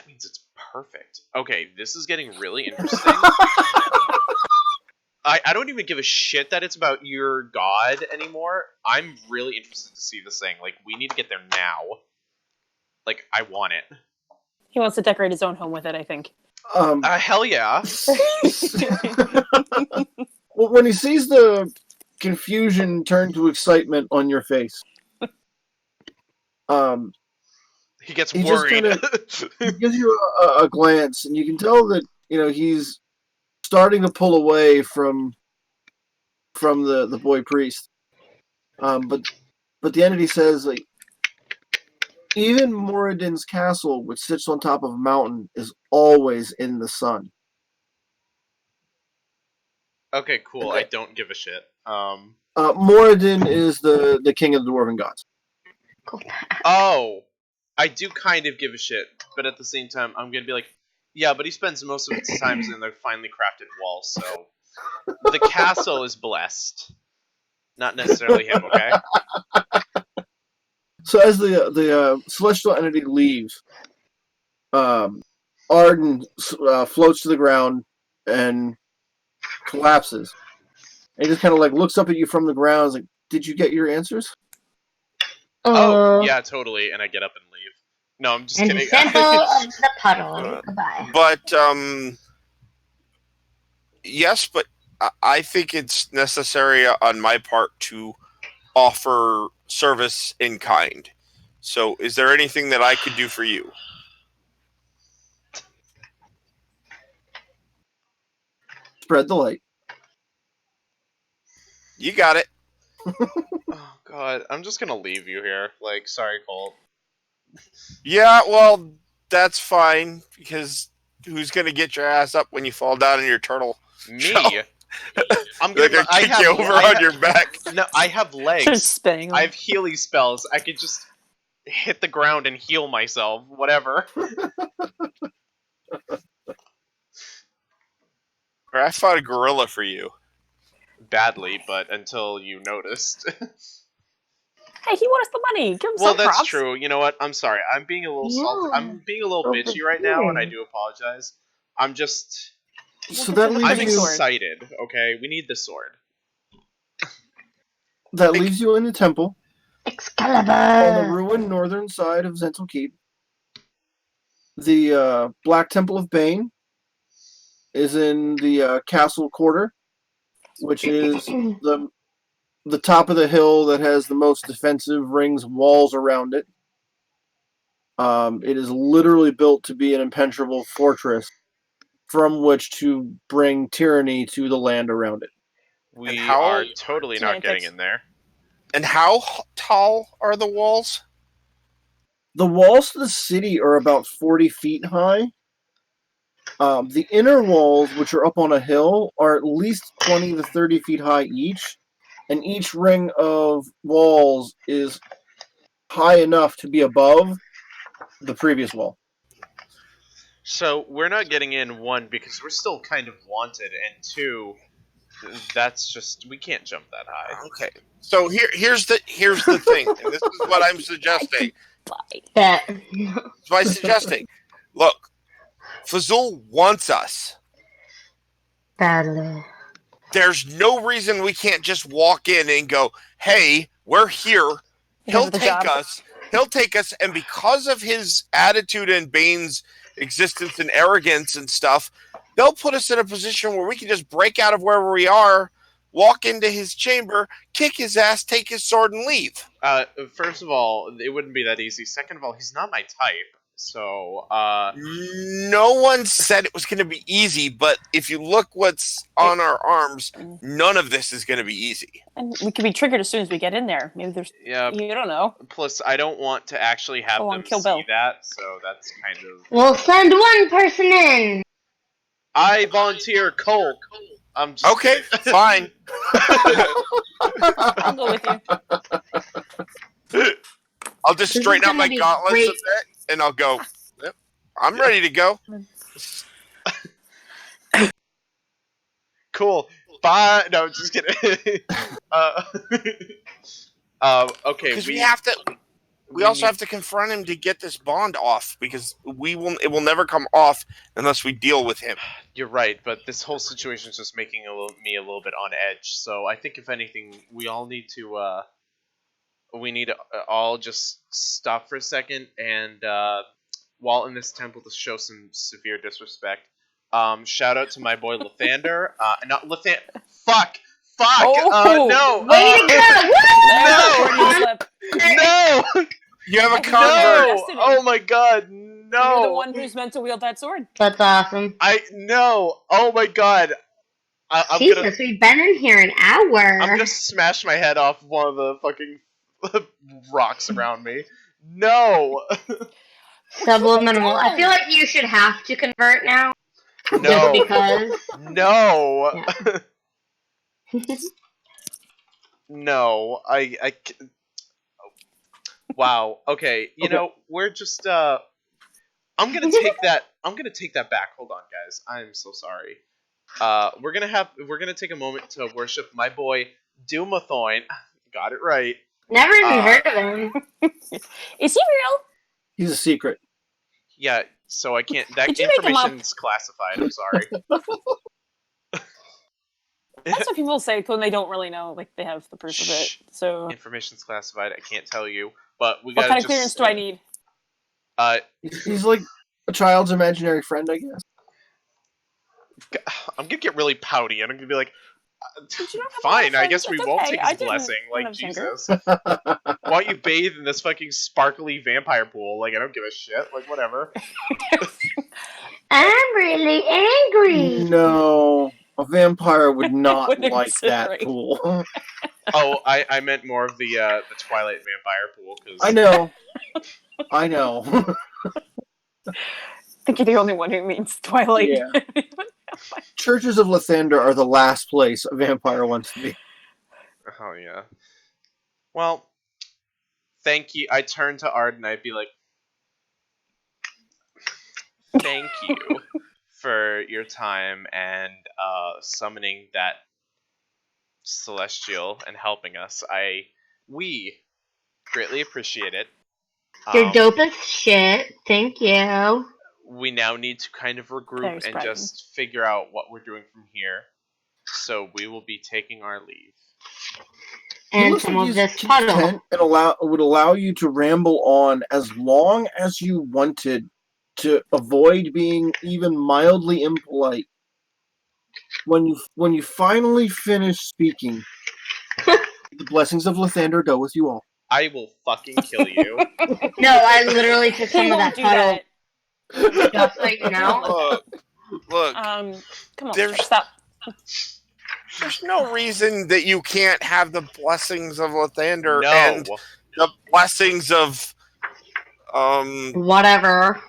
it's perfect. Okay, this is getting really interesting. I don't even give a shit that it's about your god anymore. I'm really interested to see this thing. Like, we need to get there now. Like, I want it. He wants to decorate his own home with it, I think. Hell yeah. Well, when he sees the confusion turn to excitement on your face, he gets he worried. just he gives you a glance, and you can tell that he's starting to pull away from the boy priest. But the entity says, like, even Moradin's castle, which sits on top of a mountain, is always in the sun. Okay, cool. I don't give a shit. Moradin is the king of the dwarven gods. Oh, I do kind of give a shit, but at the same time, I'm gonna be like, yeah, but he spends most of his time in the finely crafted walls, so the castle is blessed, not necessarily him. Okay. So as the celestial entity leaves, Arden floats to the ground and collapses. And he just kind of like looks up at you from the ground. And is like, did you get your answers? Oh, yeah, totally. And I get up and leave. No, I'm just And kidding. the sample of the puddle. Goodbye. But yes, but I think it's necessary on my part to offer service in kind. So, is there anything that I could do for you? Spread the light. You got it. Oh God, I'm just gonna leave you here. Like, sorry, Colt. Yeah, well, that's fine, because who's going to get your ass up when you fall down in your turtle? Me. shell? I'm They're gonna. going to kick you over on your back. No, I have Just legs. spinning. I have Healy spells. I could just hit the ground and heal myself. Whatever. Or I fought a gorilla for you. Badly, but until you noticed. Hey, he won us the money. Give him Well, some that's props. true. You know what? I'm sorry. I'm being a little salty. Yeah. I'm being a little bitchy right now, and I do apologize. I'm just. So that Look at I'm leaves you. sword. excited. Okay, we need the sword. That leaves you in the temple on the Excalibur. ruined northern side of Zental Keep. The Black Temple of Bane is in the castle quarter, which is the top of the hill that has the most defensive rings of walls around it. It is literally built to be an impenetrable fortress from which to bring tyranny to the land around it. We how- are totally not getting Semantics. in there. And how tall are the walls? The walls to the city are about 40 feet high. The inner walls, which are up on a hill, are at least 20 to 30 feet high each. And each ring of walls is high enough to be above the previous wall. So we're not getting in, one, because we're still kind of wanted, and two, that's just, we can't jump that high. Okay. So here's the thing, and this is what I'm suggesting. That. It's my suggesting. Look, Fazul wants us. Badly. There's no reason we can't just walk in and go, "Hey, we're here." Because He'll of the take job. us. He'll take us, and because of his attitude and Bane's existence and arrogance and stuff, they'll put us in a position where we can just break out of wherever we are, walk into his chamber, kick his ass, take his sword, and leave. First of all, it wouldn't be that easy. Second of all, he's not my type. So, No one said it was going to be easy, but if you look what's on our arms, none of this is going to be easy. And we could be triggered as soon as we get in there. Maybe there's. yeah. You don't know. Plus, I don't want to actually have Go on, them Kill see Bill. that, so that's kind of... We'll send one person in. I volunteer Cole. I'm just... Okay, fine. I'll go with you. I'll just This is straighten out gonna my be gauntlets great. a bit, and I'll go, yep, I'm ready to go. Cool. Bye. No, just kidding. Okay. Because we have to... We also have to confront him to get this bond off, because it will never come off unless we deal with him. You're right, but this whole situation is just making me a little bit on edge. So I think, if anything, we all need to all just stop for a second, and while in this temple, to show some severe disrespect. Shout out to my boy Lathander. Not Lathander. Fuck. Oh, No. Way to go! There's a Freudian slip. No. You have a No! convert. No. Oh my God. No. You're the one who's meant to wield that sword. That's awesome. No. Oh my god. I'm Jesus, gonna we've been in here an hour. I'm gonna smash my head off one of the fucking rocks around me. No. Subliminal. I feel like you should have to convert now. Just No. because. No. Yeah. No. Wow. Okay. You know, we're just I'm gonna take that back. Hold on, guys. I'm so sorry. We're gonna take a moment to worship my boy Doomathoin. Got it right. Never even heard of him. Is he real? He's a secret. Yeah, so I can't. That Did you make him up? information's classified. I'm sorry. That's what people say when they don't really know, like they have the proof of it. So, Information's classified. I can't tell you, but we what gotta kind of just. clearance do I need? He's like a child's imaginary friend, I guess. I'm gonna get really pouty, and I'm gonna be like, But you don't have a "Fine, lot I of guess friends, we that's won't okay. take I his didn't blessing." when I Like was younger. Jesus, why don't you bathe in this fucking sparkly vampire pool? Like I don't give a shit. Like whatever. I'm really angry. No, a vampire would not Wouldn't like that consider it. pool. Oh, I meant more of the Twilight vampire pool because I know. I know. I think you're the only one who means Twilight. Yeah. Churches of Lathander are the last place a vampire wants to be. Oh yeah. Well, thank you. I turn to Ard and I'd be like, "Thank you for your time and summoning that celestial and helping us. We greatly appreciate it. You're dope as shit. Thank you. We now need to kind of regroup Very and surprising. just figure out what we're doing from here. So we will be taking our leave." He And looks some like of he's this puddle. content and would allow you to ramble on as long as you wanted to avoid being even mildly impolite. When you finally finish speaking, the blessings of Lathander go with you all. I will fucking kill you. No, I literally took He some of won't that do puddle. that. Just so you know. Look, Come on, There's- stop. there's no reason that you can't have the blessings of Lathander No. and the blessings of Whatever.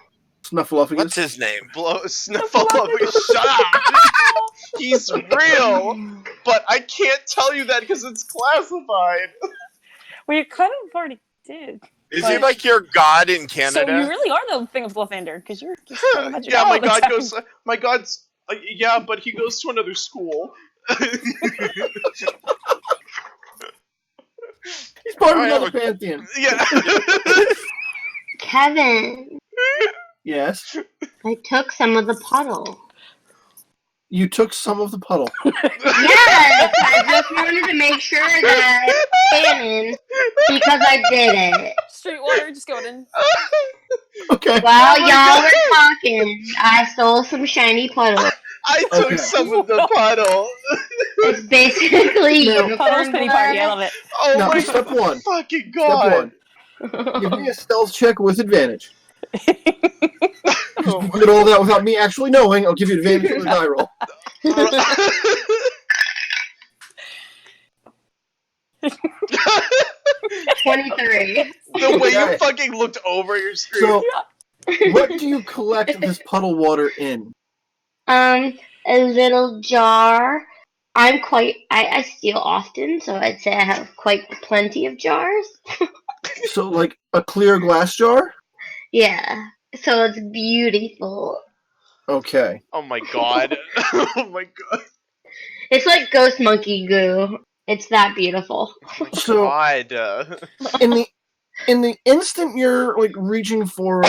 Snuffleupagus. what's his name? Snuffleupagus, shut up! He's real, but I can't tell you that because it's classified. We kind of already did. Is he But- like your god in Canada? So you really are the thing of Lathander, because you're just talking about your Yeah, my all the god time. goes. My god's. Yeah, but he goes to another school. He's part of I have another pantheon. Yeah. Kevin, Yes. I took some of the puddle. You took some of the puddle. Yes, I just wanted to make sure that it's canon because I did it. Street water, just going in. Okay. While Oh my y'all God. were talking, I stole some shiny puddle. I took Okay. some of the puddle. It's basically No. Puddle's unicorn pity party, I blood. love it. Oh Now, my step one. fucking Step god. one. Give me a stealth check with advantage. Just look at all that without me actually knowing. I'll give you advantage for the die roll. 23. The way Okay. you fucking looked over your screen. So, what do you collect this puddle water in? A little jar. I steal often, so I'd say I have quite plenty of jars. So, like a clear glass jar? Yeah. So it's beautiful. Okay. Oh my god. Oh my god. It's like ghost monkey goo. It's that beautiful. So, God. in the instant you're like reaching for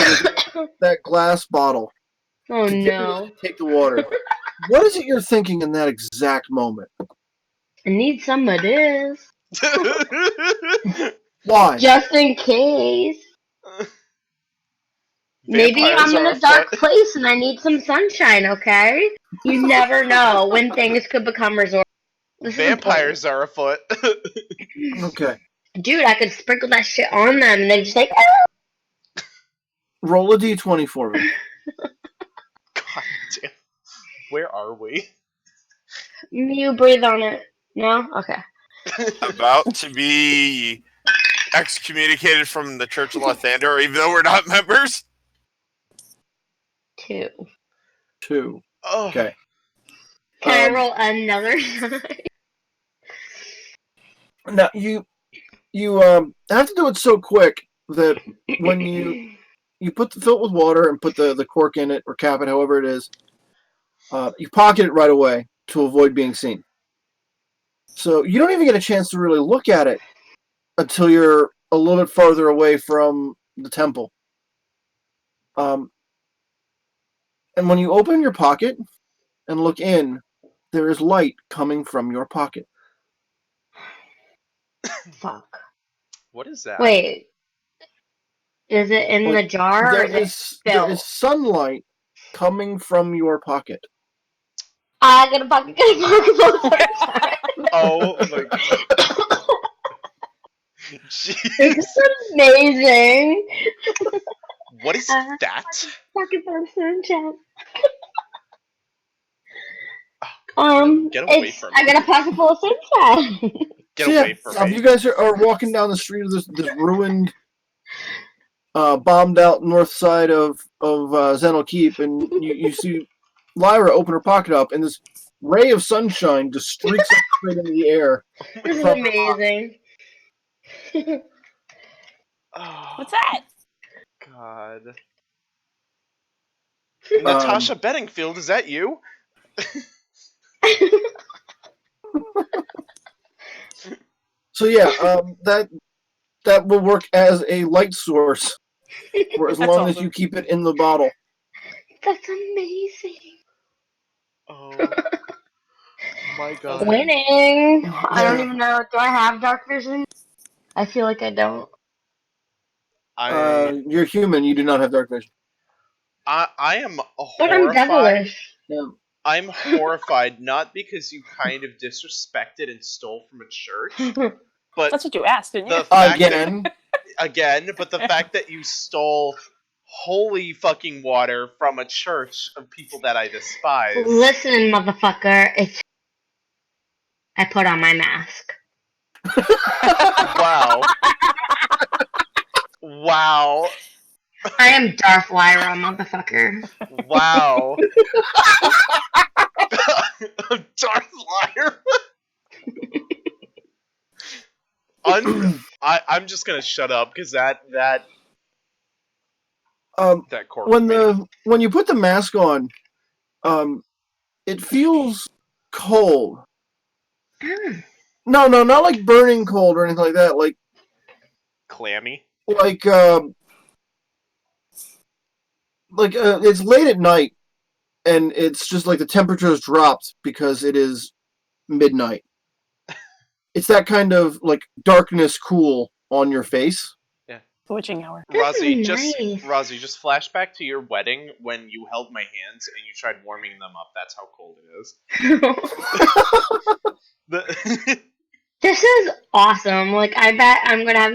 that glass bottle Oh to get no. ready to take the water, what is it you're thinking in that exact moment? I need some of this. Why? Just in case. Maybe Vampires I'm in are a dark afoot. place and I need some sunshine, okay? You never know when things could become resorts. This is Vampires are afoot. Okay. important. Dude, I could sprinkle that shit on them and they're just like, oh! Roll a d20 for me. God damn. Where are we? You breathe on it. No? Okay. About to be excommunicated from the Church of Lathander, even though we're not members. 2. 2. Oh. Okay. Can I roll another? Now you have to do it so quick that when you fill it with water and put the cork in it or cap it, however it is, you pocket it right away to avoid being seen. So you don't even get a chance to really look at it until you're a little bit farther away from the temple. And when you open your pocket and look in, there is light coming from your pocket. Fuck. What is that? Wait. Is it in the jar or There is it is sunlight coming from your pocket. I got a pocket. Oh my god. Jeez. It's amazing. What is that? Pocket person chat. Get away from I me. got a pocket full of sunshine. Get So, away from me. You guys are walking down the street of this ruined, bombed out north side of Zenel Keep, and you see Lyra open her pocket up, and this ray of sunshine just streaks up straight into the air. This is from her amazing. Oh, What's that? God. Natasha Bedingfield, is that you? So yeah, that will work as a light source for as That's long as awesome. you keep it in the bottle. That's amazing. Oh my god. Winning. I don't even know. Do I have dark vision? I feel like I don't. You're human. You do not have dark vision. I am But I'm horrified. devilish. Yeah. I'm horrified, not because you kind of disrespected and stole from a church, but That's what you asked, didn't you? the fact Again. but the fact that you stole holy fucking water from a church of people that I despise. Listen, motherfucker. I put on my mask. Wow. Wow. I am Darth Lyra, motherfucker. Wow. Darth Liar. I'm just gonna shut up because that cork when you put the mask on, it feels cold. No, not like burning cold or anything like that. Like clammy. It's late at night, and it's just like the temperature has dropped because it is midnight. It's that kind of like darkness cool on your face. Witching hour. Rozzy, Nice. just flash back to your wedding when you held my hands and you tried warming them up. That's how cold it is. This is awesome. Like, I bet I'm gonna have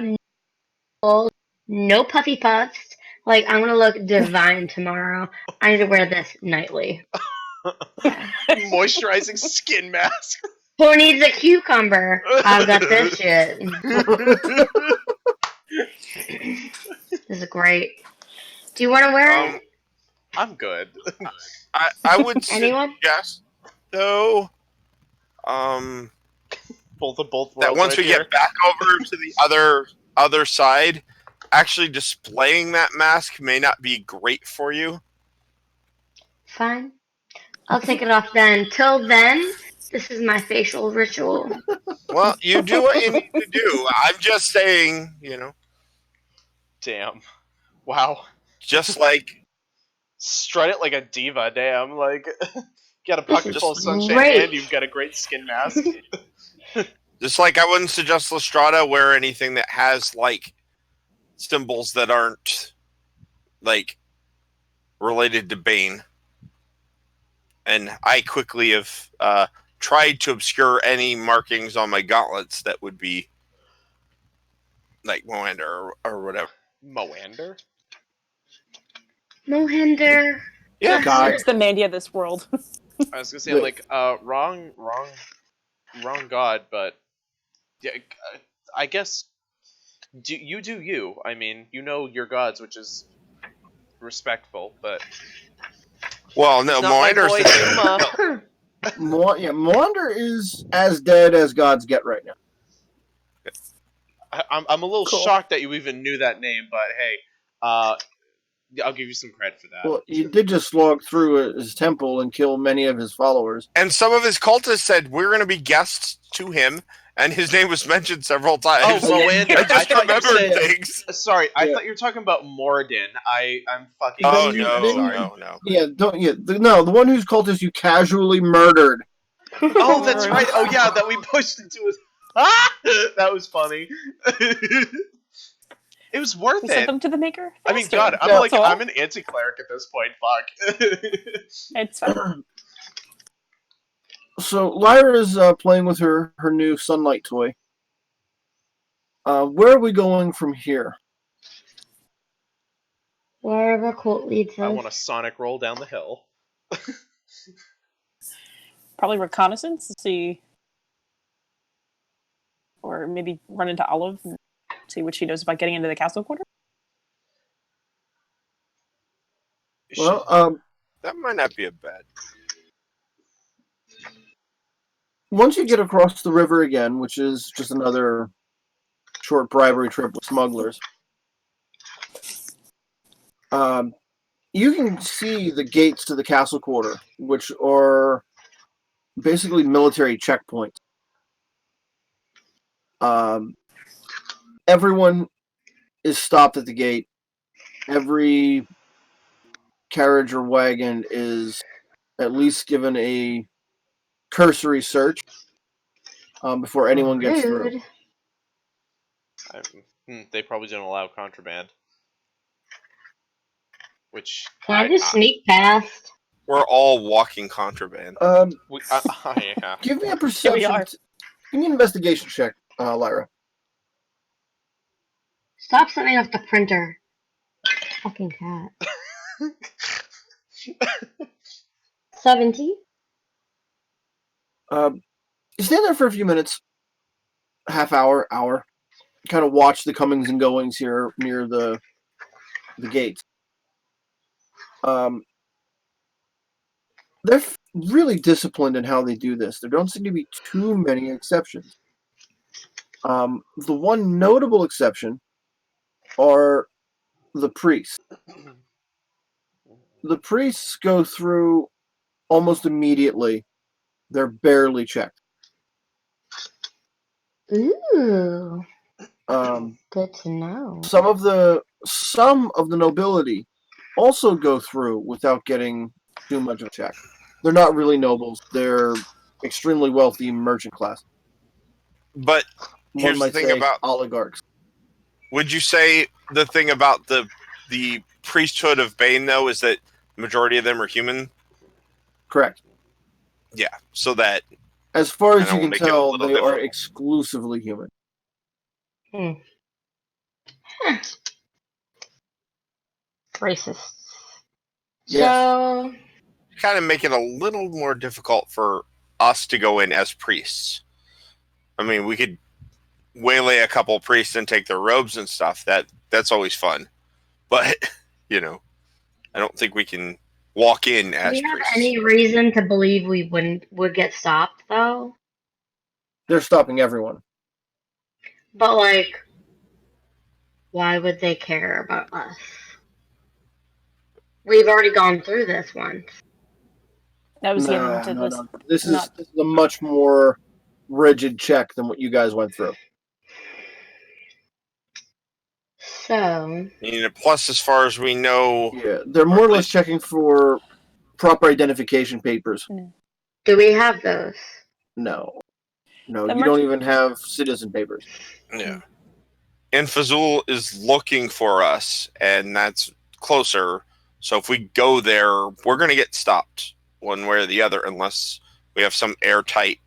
no puffy puffs. Like, I'm gonna look divine tomorrow. I need to wear this nightly. Moisturizing skin mask. Who needs a cucumber? I've got this shit. This is great. Do you want to wear it? I'm good. I would Anyone? suggest, though, both that worlds once right we here. get back over to the other side, actually displaying that mask may not be great for you. Fine. I'll take it off then. Till then, this is my facial ritual. Well, you do what you need to do. I'm just saying, Damn. Wow. just like Strut it like a diva, damn. Like, got a pocket full of sunshine great. and you've got a great skin mask. Just like I wouldn't suggest Lestrada wear anything that has like symbols that aren't like related to Bane. And I quickly have tried to obscure any markings on my gauntlets that would be like Moander or whatever. Moander? Mohinder. Yeah. God. It's the Mandy of this world. I was gonna say, I'm like, wrong god, but yeah, I guess do you. I mean, you know your gods, which is respectful, but Well, no, it's not my Moinder's boy Duma. Maunder is as dead as gods get right now. I'm a little Cool. shocked that you even knew that name, but hey, I'll give you some credit for that. Well, he did just slog through his temple and kill many of his followers. And some of his cultists said we're going to be guests to him, and his name was mentioned several times. Oh, Moander. I just thought you remembered said- things. Sorry, I Yeah. thought you were talking about Moradin. I'm fucking. Oh Then you- no, then sorry. no. Yeah, the one whose cultist you casually murdered. Oh, that's right. Oh yeah, that we pushed into his. That was funny. It was worth We sent it. them to the maker. I mean, faster. God, Yeah. I'm an anti-cleric at this point. Fuck. It's fine. So Lyra's playing with her new sunlight toy. Where are we going from here? Wherever Colt leads I us. want a sonic roll down the hill. Probably reconnaissance to see, or maybe run into Olive and see what she knows about getting into the castle quarter. Well, That might not be a bad. once you get across the river again, which is just another short bribery trip with smugglers, you can see the gates to the castle quarter, which are basically military checkpoints. Everyone is stopped at the gate. Every carriage or wagon is at least given a cursory search before anyone gets through. Rude. They probably don't allow contraband. Which Can I just sneak past? We're all walking contraband. yeah. Give me a Here we perception. are. Give me an investigation check, Lyra. Stop sending off the printer. Fucking cat. 17? You stand there for a few minutes, half hour. Kind of watch the comings and goings here near the gates. They're really disciplined in how they do this. There don't seem to be too many exceptions. The one notable exception are the priests. The priests go through almost immediately. They're barely checked. Ooh. Good to know. Some of the nobility also go through without getting too much of a check. They're not really nobles. They're extremely wealthy merchant class. But One here's the might thing say about. oligarchs. Would you say the thing about the priesthood of Bane though is that the majority of them are human? Correct. Yeah. So that As far as And you it will can make it a tell, little they are different. exclusively human. Racists. Yes. So, kind of make it a little more difficult for us to go in as priests. I mean, we could waylay a couple priests and take their robes and stuff. That's always fun. But, I don't think we can walk in do as we have priests. any reason to believe we would get stopped, though? They're stopping everyone. But, like, why would they care about us? We've already gone through this once. That was getting No. into this. This not- is a much more rigid check than what you guys went through. So, Plus, as far as we know, Yeah, they're more or less checking for proper identification papers. do we have those? No, The you don't merchant- even have citizen papers. yeah. And Fazul is looking for us, and that's closer. So if we go there, we're going to get stopped one way or the other, unless we have some airtight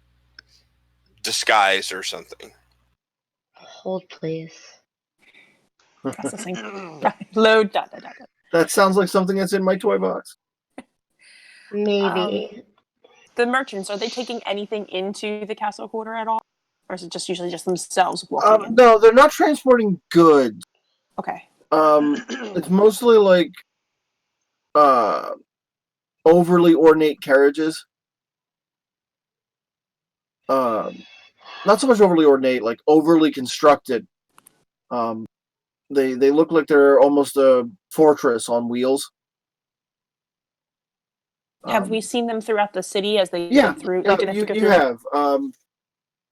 disguise or something. Hold, please. Processing. Load. Dot. That sounds like something that's in my toy box. Maybe. The merchants, are they taking anything into the castle quarter at all? Or is it just usually just themselves walking in? No, they're not transporting goods. Okay. It's mostly like overly ornate carriages. Not so much overly ornate, like overly constructed. They look like they're almost a fortress on wheels. Have we seen them throughout the city as they Yeah, get through? yeah, Do they have to go you through? have.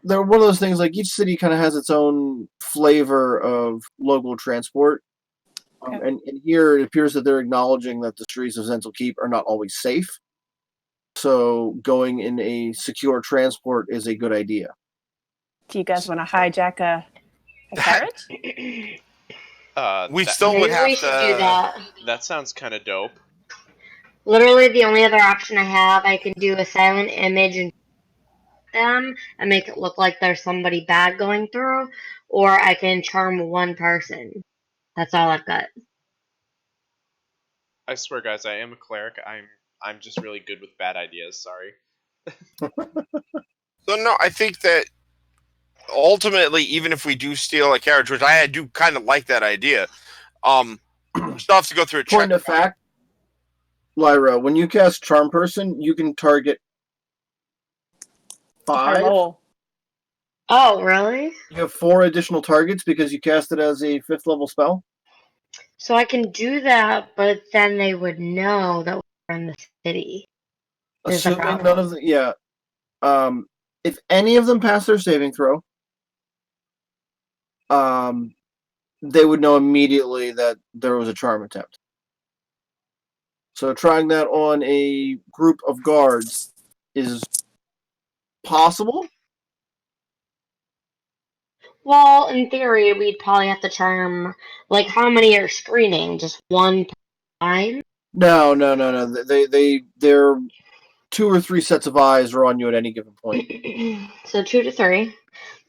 They're one of those things, like each city kind of has its own flavor of local transport. Okay. And here it appears that they're acknowledging that the streets of Zental Keep are not always safe. So going in a secure transport is a good idea. Do you guys want to hijack a carrot? We that, still would Maybe have we should do to. that. that sounds kind of dope. Literally, the only other option I have, I can do a silent image and them and make it look like there's somebody bad going through, or I can charm one person. That's all I've got. I swear, guys, I am a cleric. I'm just really good with bad ideas. Sorry. So no, I think that ultimately, even if we do steal a carriage, which I do kind of like that idea, we still have to go through a check. Point of fact, Lyra, when you cast Charm Person, you can target Higher 5. level. Oh, really? You have 4 additional targets because you cast it as a 5th level spell. So I can do that, but then they would know that we're in the city. Is the Assuming problem. none of the if any of them pass their saving throw, they would know immediately that there was a charm attempt. So trying that on a group of guards is possible. Well, in theory, we'd probably have to charm. Like, how many are screening? Just one per line? No. They're 2 or 3 sets of eyes are on you at any given point. So 2 to 3.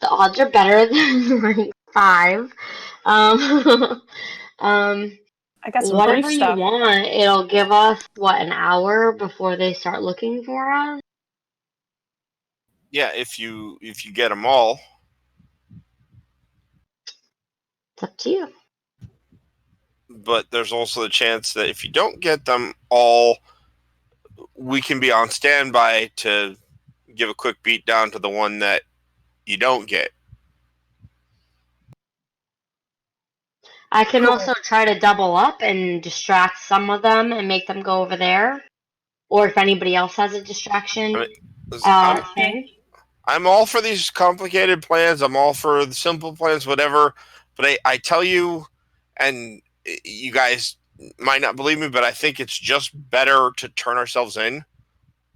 The odds are better than like 5. I got some Whatever brief you stuff. want, it'll give us an hour before they start looking for us. Yeah, if you get them all. It's up to you. But there's also the chance that if you don't get them all, we can be on standby to give a quick beat down to the one that you don't get. I can also try to double up and distract some of them and make them go over there. Or if anybody else has a distraction thing. I'm all for these complicated plans. I'm all for the simple plans, whatever. But I tell you, and you guys might not believe me, but I think it's just better to turn ourselves in.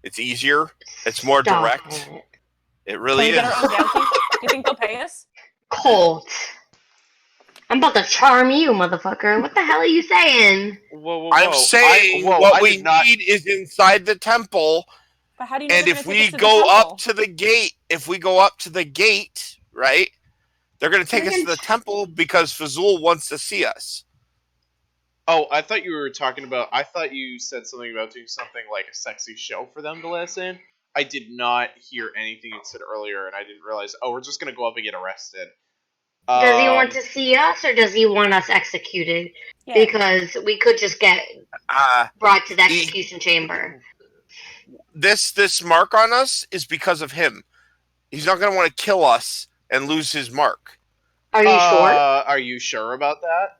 It's easier. It's more Stop direct. it. It really Can we is. get our own bounty? Do you think they'll pay us? Colt. I'm about to charm you, motherfucker. What the hell are you saying? Whoa! I'm saying what I we did not. need is inside the temple. But how do you know And they're if gonna take we us to go the up temple? to the gate, right? They're going to take us to the temple because Fazul wants to see us. Oh, I thought you were talking about. I thought you said something about doing something like a sexy show for them to let us in. I did not hear anything you said earlier, and I didn't realize. Oh, we're just gonna go up and get arrested. Does he want to see us, or does he want us executed? Yeah. Because we could just get brought to the he- execution chamber. This mark on us is because of him. He's not going to want to kill us and lose his mark. Are you sure? Are you sure about that?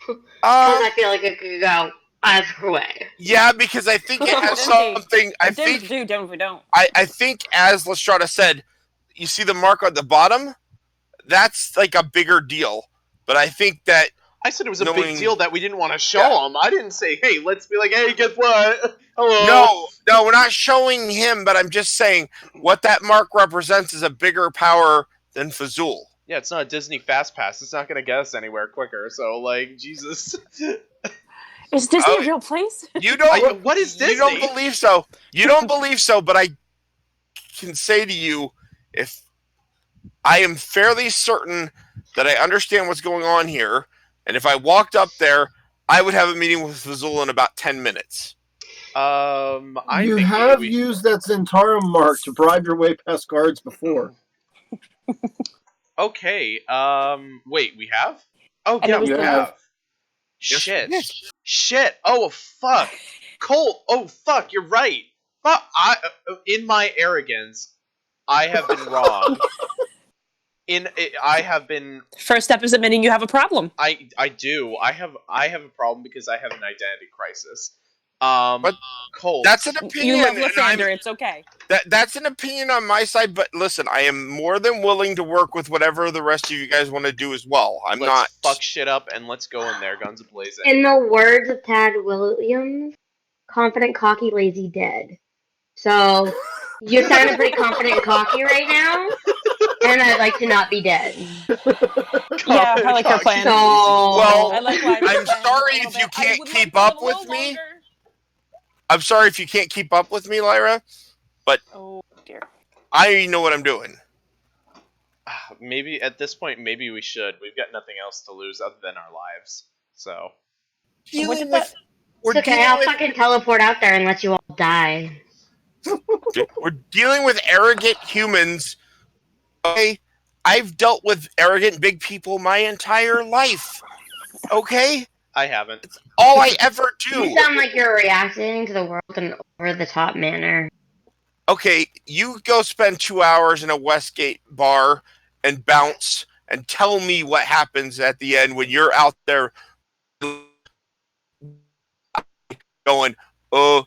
Because I feel like it could go either way. Yeah, because I think it has something. I think if we don't. I think, as Lestrada said, you see the mark on the bottom. That's like a bigger deal. But I think that I said it was a big deal that we didn't want to show him. I didn't say, hey, let's be like, hey, guess what? Hello. No, we're not showing him, but I'm just saying what that mark represents is a bigger power than Fazul. Yeah, it's not a Disney Fast Pass. It's not going to get us anywhere quicker. So, like, Jesus. Is Disney a real place? You don't. What is Disney? You don't believe so. You don't believe so, but I can say to you, if I am fairly certain that I understand what's going on here, and if I walked up there, I would have a meeting with Fazul in about 10 minutes. You have used that Zentarum mark to bribe your way past guards before. Okay. Wait, we have? Oh And yeah, it was we You the- have. Shit. Yes. Shit. Oh fuck. Colt. Oh fuck. You're right. Fuck. In my arrogance, I have been wrong. I have been. First step is admitting you have a problem. I do. I have a problem because I have an identity crisis. But Colt. That's an opinion. You love and I'm- Lathander, it's okay. That's an opinion on my side, but listen, I am more than willing to work with whatever the rest of you guys want to do as well. I'm Let's not fuck shit up and let's go in there, guns a-blazing. In the words of Tad Williams, confident, cocky, lazy, dead. So, you're sounding pretty confident and cocky right now, and I'd like to not be dead. Yeah, I like your plan. So, Well, I like Lyra's I'm plan sorry a little if you bit. I can't would keep like up a with little me. longer. I'm sorry if you can't keep up with me, Lyra. Oh dear. I know what I'm doing. Maybe at this point, maybe we should. We've got nothing else to lose other than our lives. So Dealing with, we're it's okay, dealing I'll with fucking teleport out there and let you all die. we're dealing with arrogant humans. Okay, I've dealt with arrogant big people my entire life. Okay, I haven't. all I ever do. You sound like you're reacting to the world in an over-the-top manner. Okay, you go spend 2 hours in a Westgate bar and bounce and tell me what happens at the end when you're out there going,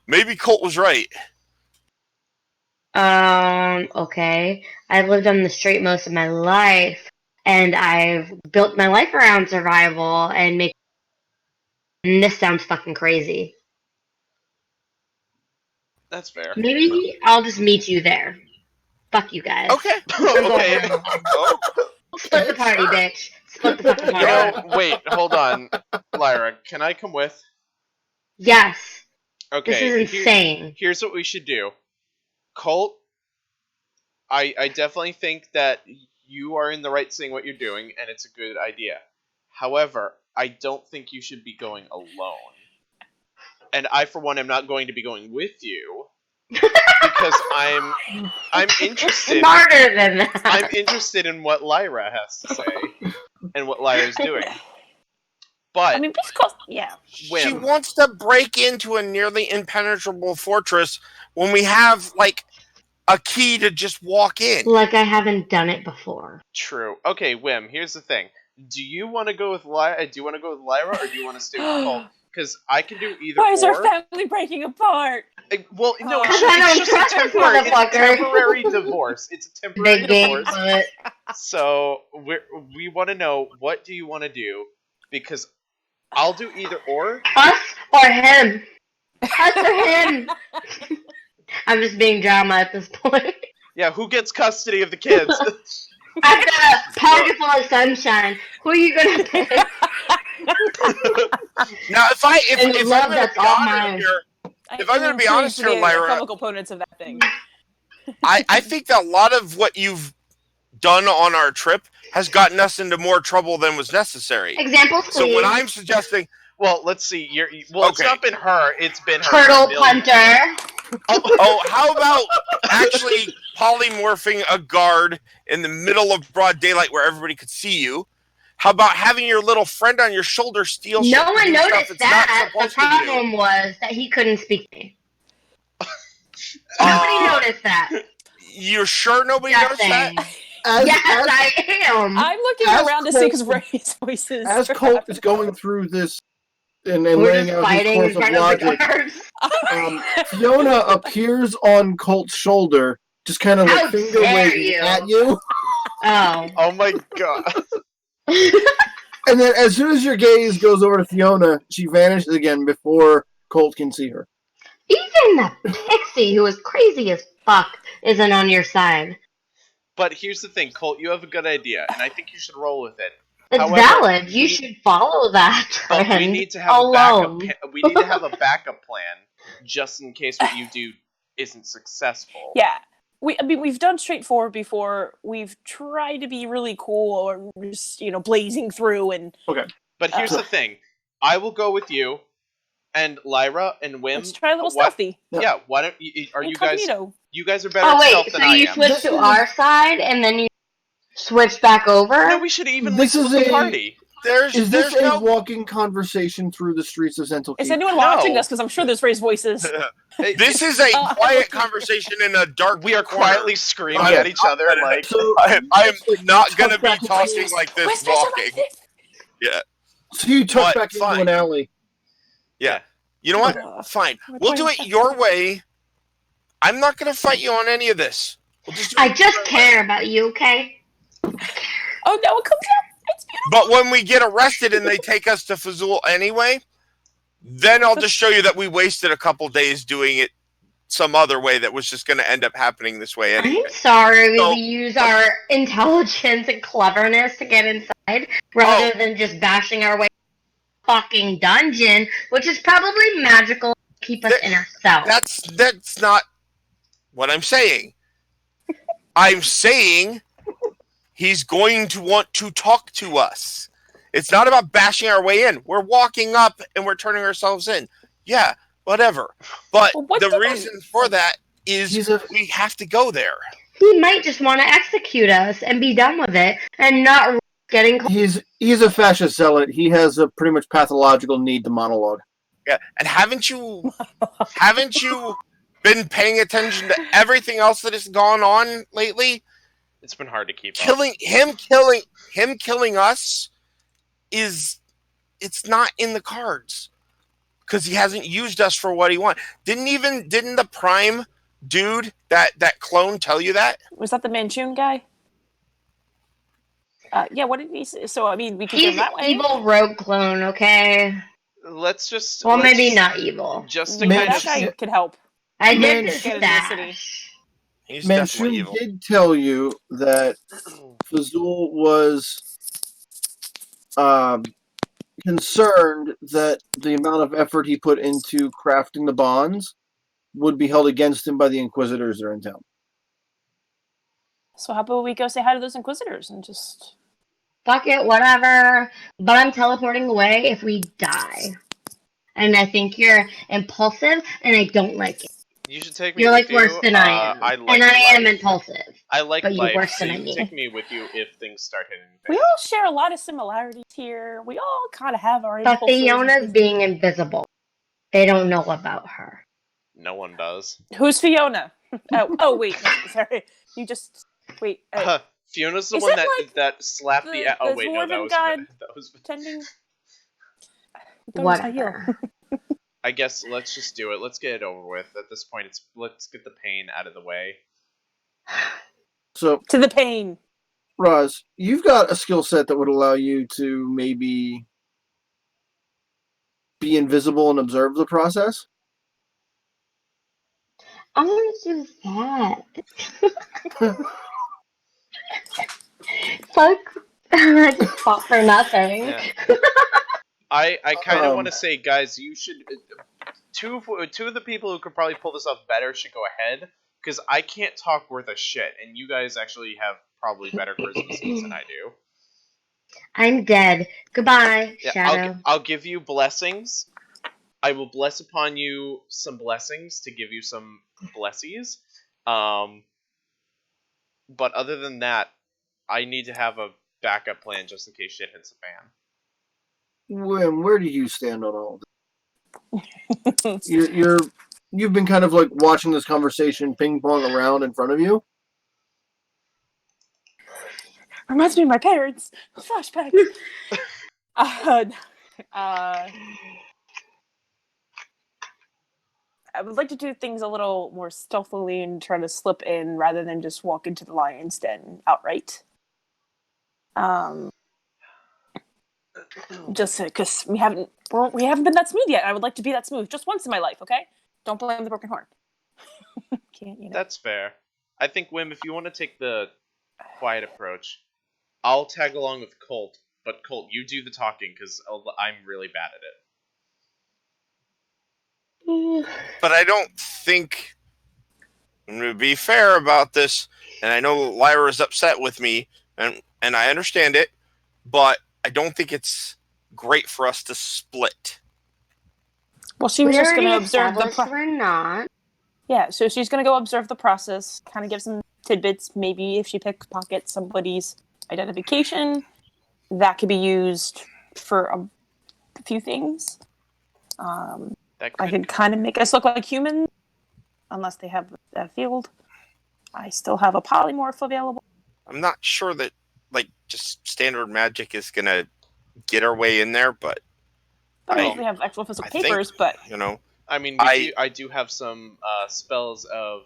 maybe Colt was right. Okay. I've lived on the street most of my life, and I've built my life around survival and this sounds fucking crazy. That's fair. Maybe I'll just meet you there. Fuck you guys. Okay. I'm going Okay. home. Oh, Split the party, bitch. Split the fucking party. Yo, wait, hold on, Lyra. Can I come with? Yes. Okay. This is insane. Here's what we should do. Colt, I definitely think that you are in the right saying what you're doing, and it's a good idea. However, I don't think you should be going alone. And I, for one, am not going to be going with you because I'm interested. Smarter than that. I'm interested in what Lyra has to say and what Lyra's doing. But I mean, because yeah. she Whim. wants to break into a nearly impenetrable fortress when we have, like, a key to just walk in. Like I haven't done it before. True. Okay, Wim, here's the thing. Do you want to go with Lyra? Do you want to go with Lyra, or do you want to stay with Colt? Because I can do either. Why is or. our family breaking apart? Well, no, Because I don't it's just trust a this temporary. It's a motherfucker. temporary divorce. It's a temporary Big game, divorce. but So we want to know, what do you want to do? Because I'll do either or. us or him. Us or him. I'm just being drama at this point. Yeah, who gets custody of the kids? I've got a pocket full of sunshine. Who are you gonna pick? Now, if And I'm love, going to that's be all honest mine. here, If I'm gonna be honest here, Lyra- chemical components of that thing. I think that a lot of what you've done on our trip has gotten us into more trouble than was necessary. Examples, please. So when I'm suggesting, Well, let's see. It's Okay. not been her. It's been her. Turtle for a million. punter. how about actually polymorphing a guard in the middle of broad daylight where everybody could see you? How about having your little friend on your shoulder steal shit No to one do stuff noticed it's that. not The supposed to do? problem was that he couldn't speak to me. Nobody noticed that. You're sure nobody Just noticed that? saying. As, Yes, as, I am. I'm looking As around to see because Ray's voices. as Colt is going through this and We're laying just out his fighting in course of front of the logic, guards. Fiona appears on Colt's shoulder, just kind of How like finger dare waving you. at you. Oh. Oh my god. And then as soon as your gaze goes over to Fiona, she vanishes again before Colt can see her. Even the pixie, who is crazy as fuck, isn't on your side. But here's the thing, Colt. You have a good idea, and I think you should roll with it. It's However, valid. You we- should follow that But trend we need to have alone. a backup. We need to have a backup plan just in case what you do isn't successful. Yeah. We've done straightforward before. We've tried to be really cool or just, blazing through and But here's the thing. I will go with you, and Lyra and Wim. Let's try a little what- stealthy. Yeah, why don't you? Are you guys? Incognito. You guys are better Oh at wait, stealth so than I you am. switch to our side and then you switch back over? No, we should evenly This is split the a- party. Is this a no walking conversation through the streets of Zental Is Keep? anyone No. watching this? Because I'm sure there's raised voices. This is a Oh, quiet okay. conversation in a dark We are corner. quietly screaming Okay. at each other like. So, I'm not going to Tuck be back into talking this. like this Whispers are walking. like this. so you tuck But back into fine. an alley. Yeah. You know what? Ugh. Fine. We're We'll do going it back. your way. I'm not going to fight you on any of this. We'll just do I it just your way. care about you, okay? Oh no, it comes out. It's beautiful. But when we get arrested and they take us to Fazul anyway, then I'll just show you that we wasted a couple days doing it some other way that was just going to end up happening this way anyway. I'm sorry So- we use our intelligence and cleverness to get inside rather Oh. than just bashing our way fucking dungeon, which is probably magical to keep us in our cell. That's not what I'm saying. I'm saying he's going to want to talk to us. It's not about bashing our way in. We're walking up and we're turning ourselves in. Yeah, whatever. But Well, what the did reason for that is He's a- we have to go there. He might just want to execute us and be done with it and not risk getting caught. He's a fascist zealot. He has a pretty much pathological need to monologue. Yeah, and haven't you been paying attention to everything else that has gone on lately? It's been hard to keep up. Killing us it's not in the cards because he hasn't used us for what he wants. Didn't the Prime dude that clone tell you that? Was that the Manchun guy? Yeah. What did he say? So I mean, we can go He's that an way. evil rogue clone, okay? Let's just. Well, let's- maybe not evil. Just to Man, kind That of. guy yeah. could help. I Man, did get into the city. stash. He's definitely Manchun evil. did tell you that Fazul was concerned that the amount of effort he put into crafting the bonds would be held against him by the Inquisitors that are in town. So how about we go say hi to those Inquisitors and just. Fuck it, whatever. But I'm teleporting away if we die. And I think you're impulsive, and I don't like it. You should take me. You're with like you. worse than I am. I like And I am life. impulsive. I like but you're life, worse so than you I can am. take me with you if things start hitting. We all share a lot of similarities here. We all kind of have our But impulses. Fiona's being invisible. They don't know about her. No one does. Who's Fiona? Oh wait, no, sorry. You just wait. Fiona's the Is one it that like that slapped the. the Oh wait, no, that dwarven was god? that was. Pretending. Whatever. I guess let's just do it. Let's get it over with. At this point, let's get the pain out of the way. So, To the pain. Roz, you've got a skill set that would allow you to maybe be invisible and observe the process. I want to do that. Fuck. I just fought for nothing. Yeah. I kind of Um, want to say, guys, you should. Two of the people who could probably pull this off better should go ahead, because I can't talk worth a shit, and you guys actually have probably better charisma skills than I do. I'm dead. Goodbye, Yeah, Shadow. I'll give you blessings. I will bless upon you some blessings to give you some blessies. But other than that, I need to have a backup plan just in case shit hits the fan. Where do you stand on all of this? You've been kind of like watching this conversation ping pong around in front of you. Reminds me of my parents. Flashback. I would like to do things a little more stealthily and try to slip in rather than just walk into the lion's den outright. Just because we haven't been that smooth yet. I would like to be that smooth just once in my life. Okay, don't blame the broken heart. Can't you know? That's fair. I think, Wim, if you want to take the quiet approach, I'll tag along with Colt. But Colt, you do the talking because I'm really bad at it. But I don't think, I'm going to be fair about this, and I know Lyra's upset with me, and I understand it, but I don't think it's great for us to split. Well, she We was just already going to observe the established we're not. Yeah, so she's going to go observe the process, kind of give some tidbits. Maybe if she pickpockets somebody's identification, that could be used for a few things. That I could could kind of make us look like humans, unless they have that field. I still have a polymorph available. I'm not sure that just standard magic is gonna get our way in there, but I don't know if we have actual physical papers, but I mean, I do have some spells of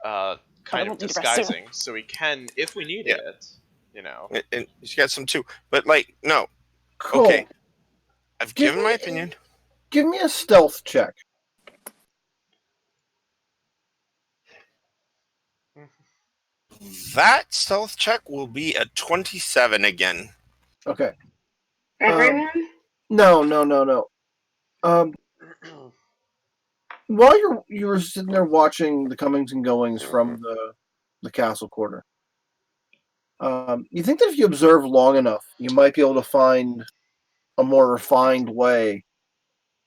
kind of won't need to rest soon. disguising, so we can, if we need it, and she's got some too. But no, Cool. okay. I've given my opinion. Give me a stealth check. That stealth check will be a 27 again. Okay. Everyone? No. While you were sitting there watching the comings and goings from the castle quarter, you think that if you observe long enough, you might be able to find a more refined way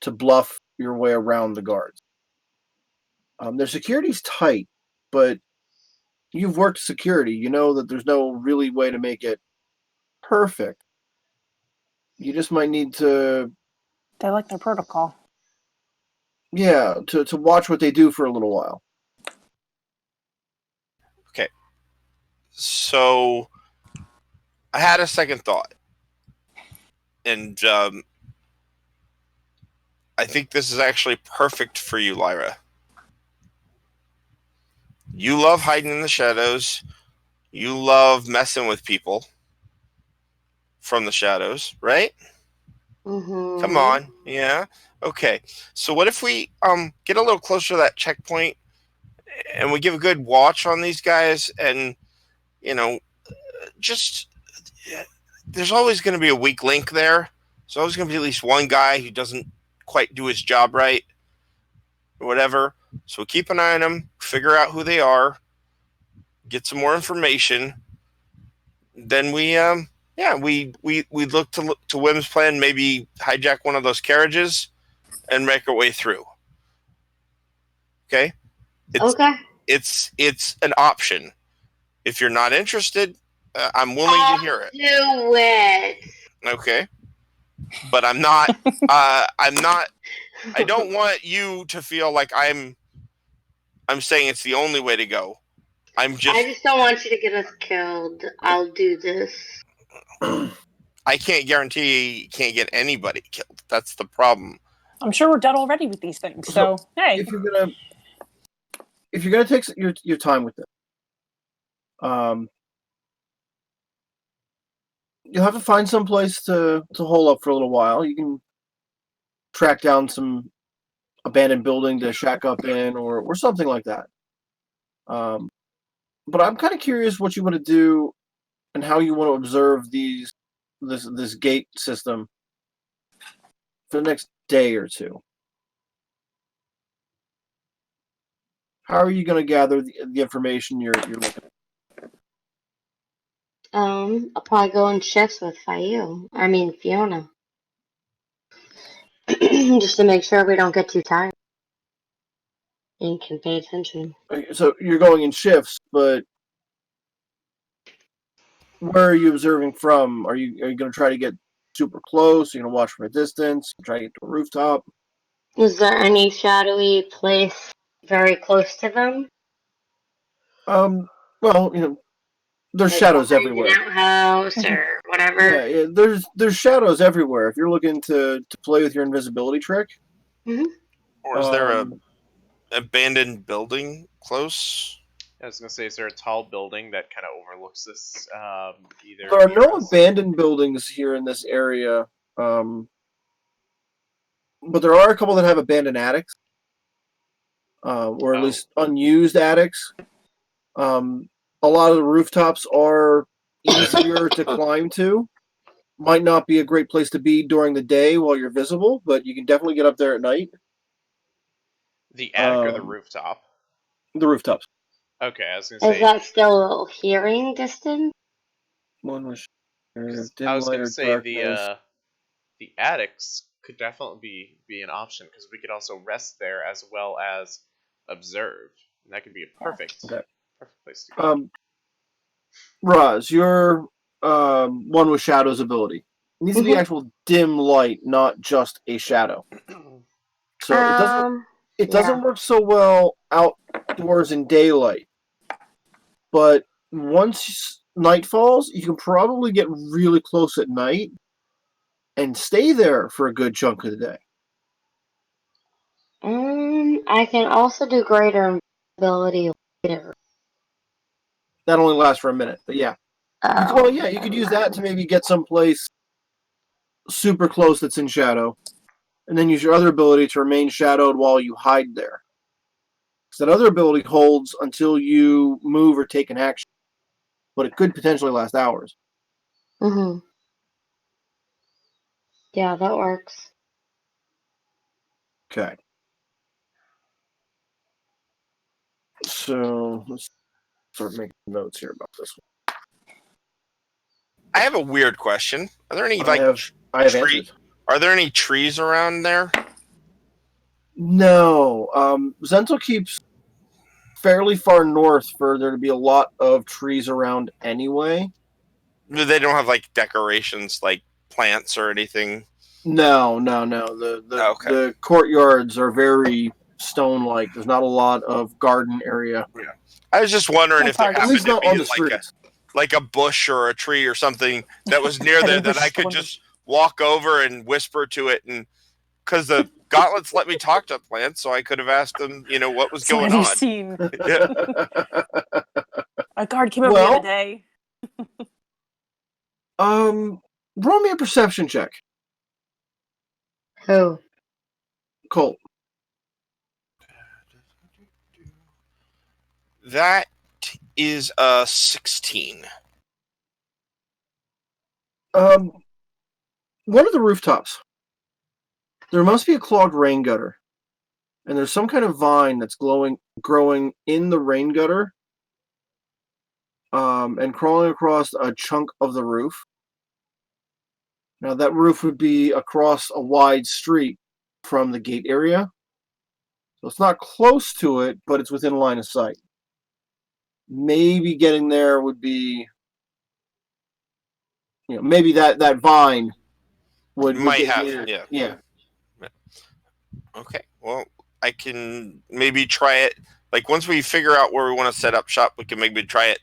to bluff your way around the guards. Their security's tight, but you've worked security. You know that there's no really way to make it perfect. You just might need to... They like their protocol. Yeah, to watch what they do for a little while. Okay. So, I had a second thought. And I think this is actually perfect for you, Lyra. You love hiding in the shadows. You love messing with people from the shadows, right? Mm-hmm. Come on. Yeah. Okay. So what if we get a little closer to that checkpoint and we give a good watch on these guys and, just there's always going to be a weak link there. There's always going to be at least one guy who doesn't quite do his job right or whatever. So we keep an eye on them, figure out who they are, get some more information. Then we look to Wim's plan, maybe hijack one of those carriages and make our way through. Okay? It's an option. If you're not interested, I'm willing to hear it. Do it. Okay. But I'm not I don't want you to feel like I'm saying it's the only way to go. I just don't want you to get us killed. I'll do this. I can't guarantee you can't get anybody killed. That's the problem. I'm sure we're done already with these things. So hey, if you're gonna take your time with it, you'll have to find some place to hole up for a little while. You can track down some abandoned building to shack up in, or something like that. But I'm kind of curious what you want to do and how you want to observe this gate system for the next day or two. How are you going to gather the information you're looking at? I'll probably go in shifts with Fiona. Just to make sure we don't get too tired and can pay attention. So you're going in shifts, but where are you observing from? Are you going to try to get super close? Are you going to watch from a distance? Try to get to a rooftop? Is there any shadowy place very close to them? Well, there's shadows everywhere. Outhouse or whatever. Yeah, there's shadows everywhere. If you're looking to play with your invisibility trick. Mm-hmm. Or is there a abandoned building close? I was gonna say, is there a tall building that kind of overlooks this? Either there are no abandoned buildings here in this area, but there are a couple that have abandoned attics, or at least unused attics. A lot of the rooftops are easier to climb to. Might not be a great place to be during the day while you're visible, but you can definitely get up there at night. The attic or the rooftop? The rooftops. Okay, I was going to say... Is that still hearing distance? One was I was going to say the attics could definitely be an option because we could also rest there as well as observe, and that could be a perfect Okay. place to go. Roz, you're one with Shadow's ability. It needs to be actual dim light, not just a shadow. So it doesn't work so well outdoors in daylight. But once night falls, you can probably get really close at night and stay there for a good chunk of the day. I can also do greater ability later. That only lasts for a minute, but yeah. Oh. You could use that to maybe get someplace super close that's in shadow, and then use your other ability to remain shadowed while you hide there. So that other ability holds until you move or take an action, but it could potentially last hours. Mhm. Yeah, that works. Okay. So let's start making notes here about this one. I have a weird question. Are there any I have answers. Are there any trees around there? No. Zental keeps fairly far north for there to be a lot of trees around anyway. They don't have like decorations, like plants or anything. No. The courtyards are very stone-like. There's not a lot of garden area. Yeah. I was just wondering if there At least happened to not on be the streets. like a bush or a tree or something that was near there that I could just walk over and whisper to it, and because the gauntlets let me talk to plants, so I could have asked them, what was So going have you on. seen Yeah. a guard came over the other day? Roll me a perception check. Who? Colt. That is a 16. One of the rooftops. There must be a clogged rain gutter. And there's some kind of vine that's growing in the rain gutter, and crawling across a chunk of the roof. Now, that roof would be across a wide street from the gate area. So it's not close to it, but it's within line of sight. Maybe getting there would be, maybe that vine would Might get have, near. yeah. Okay, well, I can maybe try it. Like, once we figure out where we want to set up shop, we can maybe try it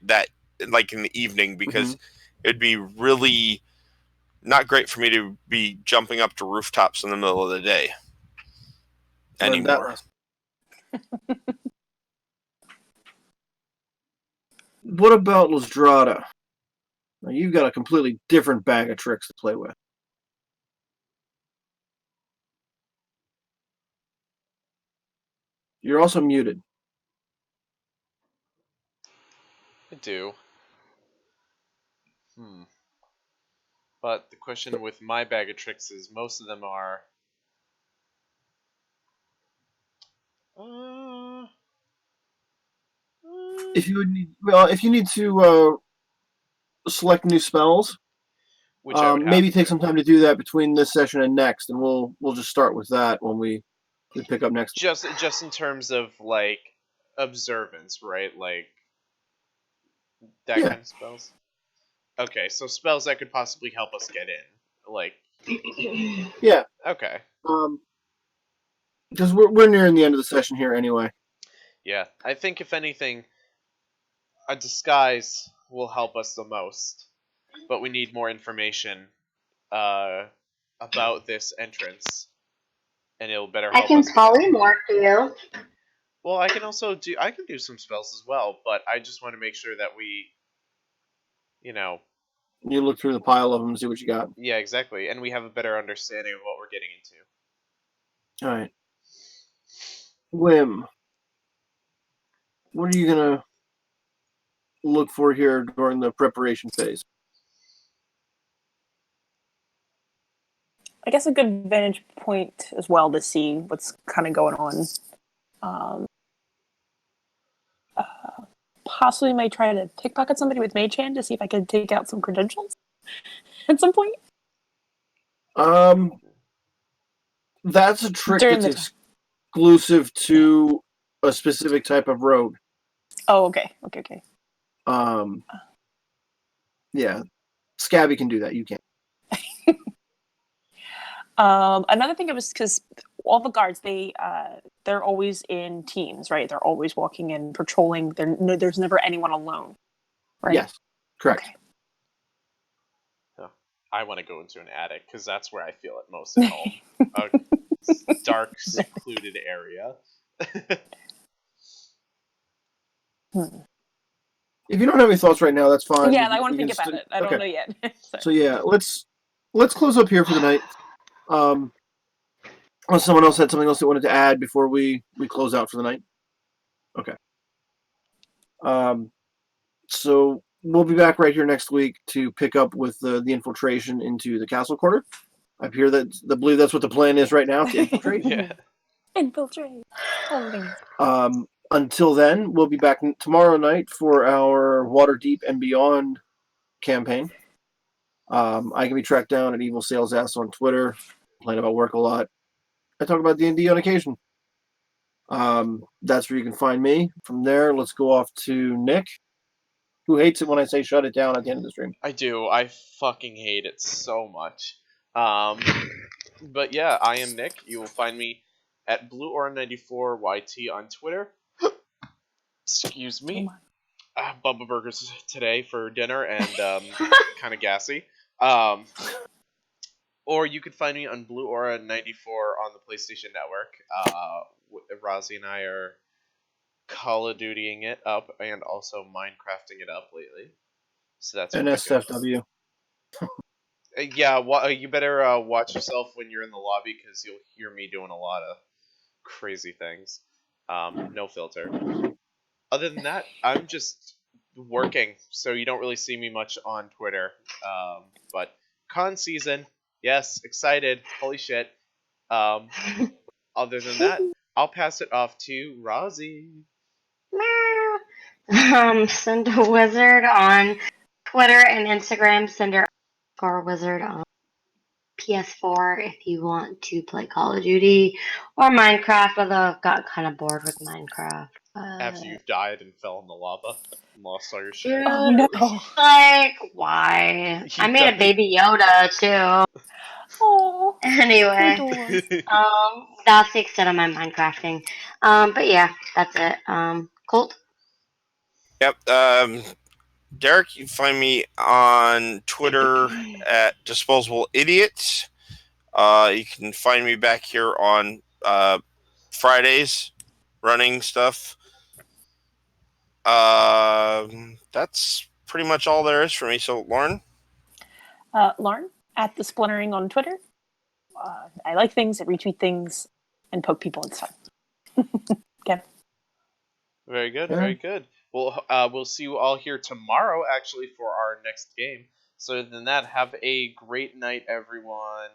like in the evening, because it'd be really not great for me to be jumping up to rooftops in the middle of the day anymore. What about Lasdrada? Now, you've got a completely different bag of tricks to play with. You're also muted. I do. But the question with my bag of tricks is most of them are... If you need to select new spells, which I would maybe take some time to do that between this session and next, and we'll just start with that when we pick up next. Just in terms of like observance, right? Like that kind of spells. Okay, so spells that could possibly help us get in, like. Yeah. Okay. Because we're nearing the end of the session here anyway. Yeah, I think if anything, a disguise will help us the most, but we need more information about this entrance, and it'll better help us. I can polymorph you. Well, I can also do some spells as well, but I just want to make sure that we, You look through the pile of them and see what you got. Yeah, exactly, and we have a better understanding of what we're getting into. All right. Whim. What are you gonna look for here during the preparation phase? I guess a good vantage point as well to see what's kind of going on. Possibly might try to pickpocket somebody with Mage Hand to see if I could take out some credentials at some point. That's a trick During that's the exclusive to a specific type of rogue. Oh, okay. Okay. Yeah, Scabby can do that. You can't. Another thing, it was because all the guards, they're always in teams, right? They're always walking and patrolling. There's never anyone alone, right? Yes, correct. Okay. I want to go into an attic because that's where I feel it most at home. A dark, secluded area. If you don't have any thoughts right now, that's fine. Yeah, We I want to can think about it. I don't know yet. So yeah, let's close up here for the night. Unless someone else had something else they wanted to add before we close out for the night. Okay. So we'll be back right here next week to pick up with the infiltration into the castle quarter. I believe that's what the plan is right now, to infiltrate. Yeah. Infiltrate. All the things. Until then, we'll be back tomorrow night for our Waterdeep and Beyond campaign. I can be tracked down at Evil Sales Ass on Twitter. Complain about work a lot. I talk about D&D on occasion. That's where you can find me. From there, let's go off to Nick, who hates it when I say shut it down at the end of the stream. I do. I fucking hate it so much. But yeah, I am Nick. You will find me at BlueAura94YT on Twitter. Excuse me. Bubba Burgers today for dinner and kind of gassy. Or you could find me on Blue Aura 94 on the PlayStation Network. Rozzy and I are Call of Dutying it up and also Minecrafting it up lately. So that's And really SFW. good. Yeah, you better watch yourself when you're in the lobby because you'll hear me doing a lot of crazy things. No filter. Other than that, I'm just working, so you don't really see me much on Twitter. But con season, yes, excited. Holy shit. Other than that, I'll pass it off to Rozzy. Cinder Wizard on Twitter and Instagram. Cinder Wizard on PS4 if you want to play Call of Duty or Minecraft, although I've got kind of bored with Minecraft. After you've died and fell in the lava and lost all your shit. Dude, Oh no. like, why? I You made a died. baby Yoda, too. Oh. Anyway, Adorable. that's the extent of my Minecrafting. But yeah, that's it. Colt? Yep. Derek, you can find me on Twitter at Disposable Idiot. You can find me back here on Fridays running stuff. That's pretty much all there is for me. So, Lauren? Lauren at the Splintering on Twitter. I like things, I retweet things, and poke people. It's fun. Okay. Very good, Yeah. very good. We'll see you all here tomorrow, actually, for our next game. So, other than that, have a great night, everyone.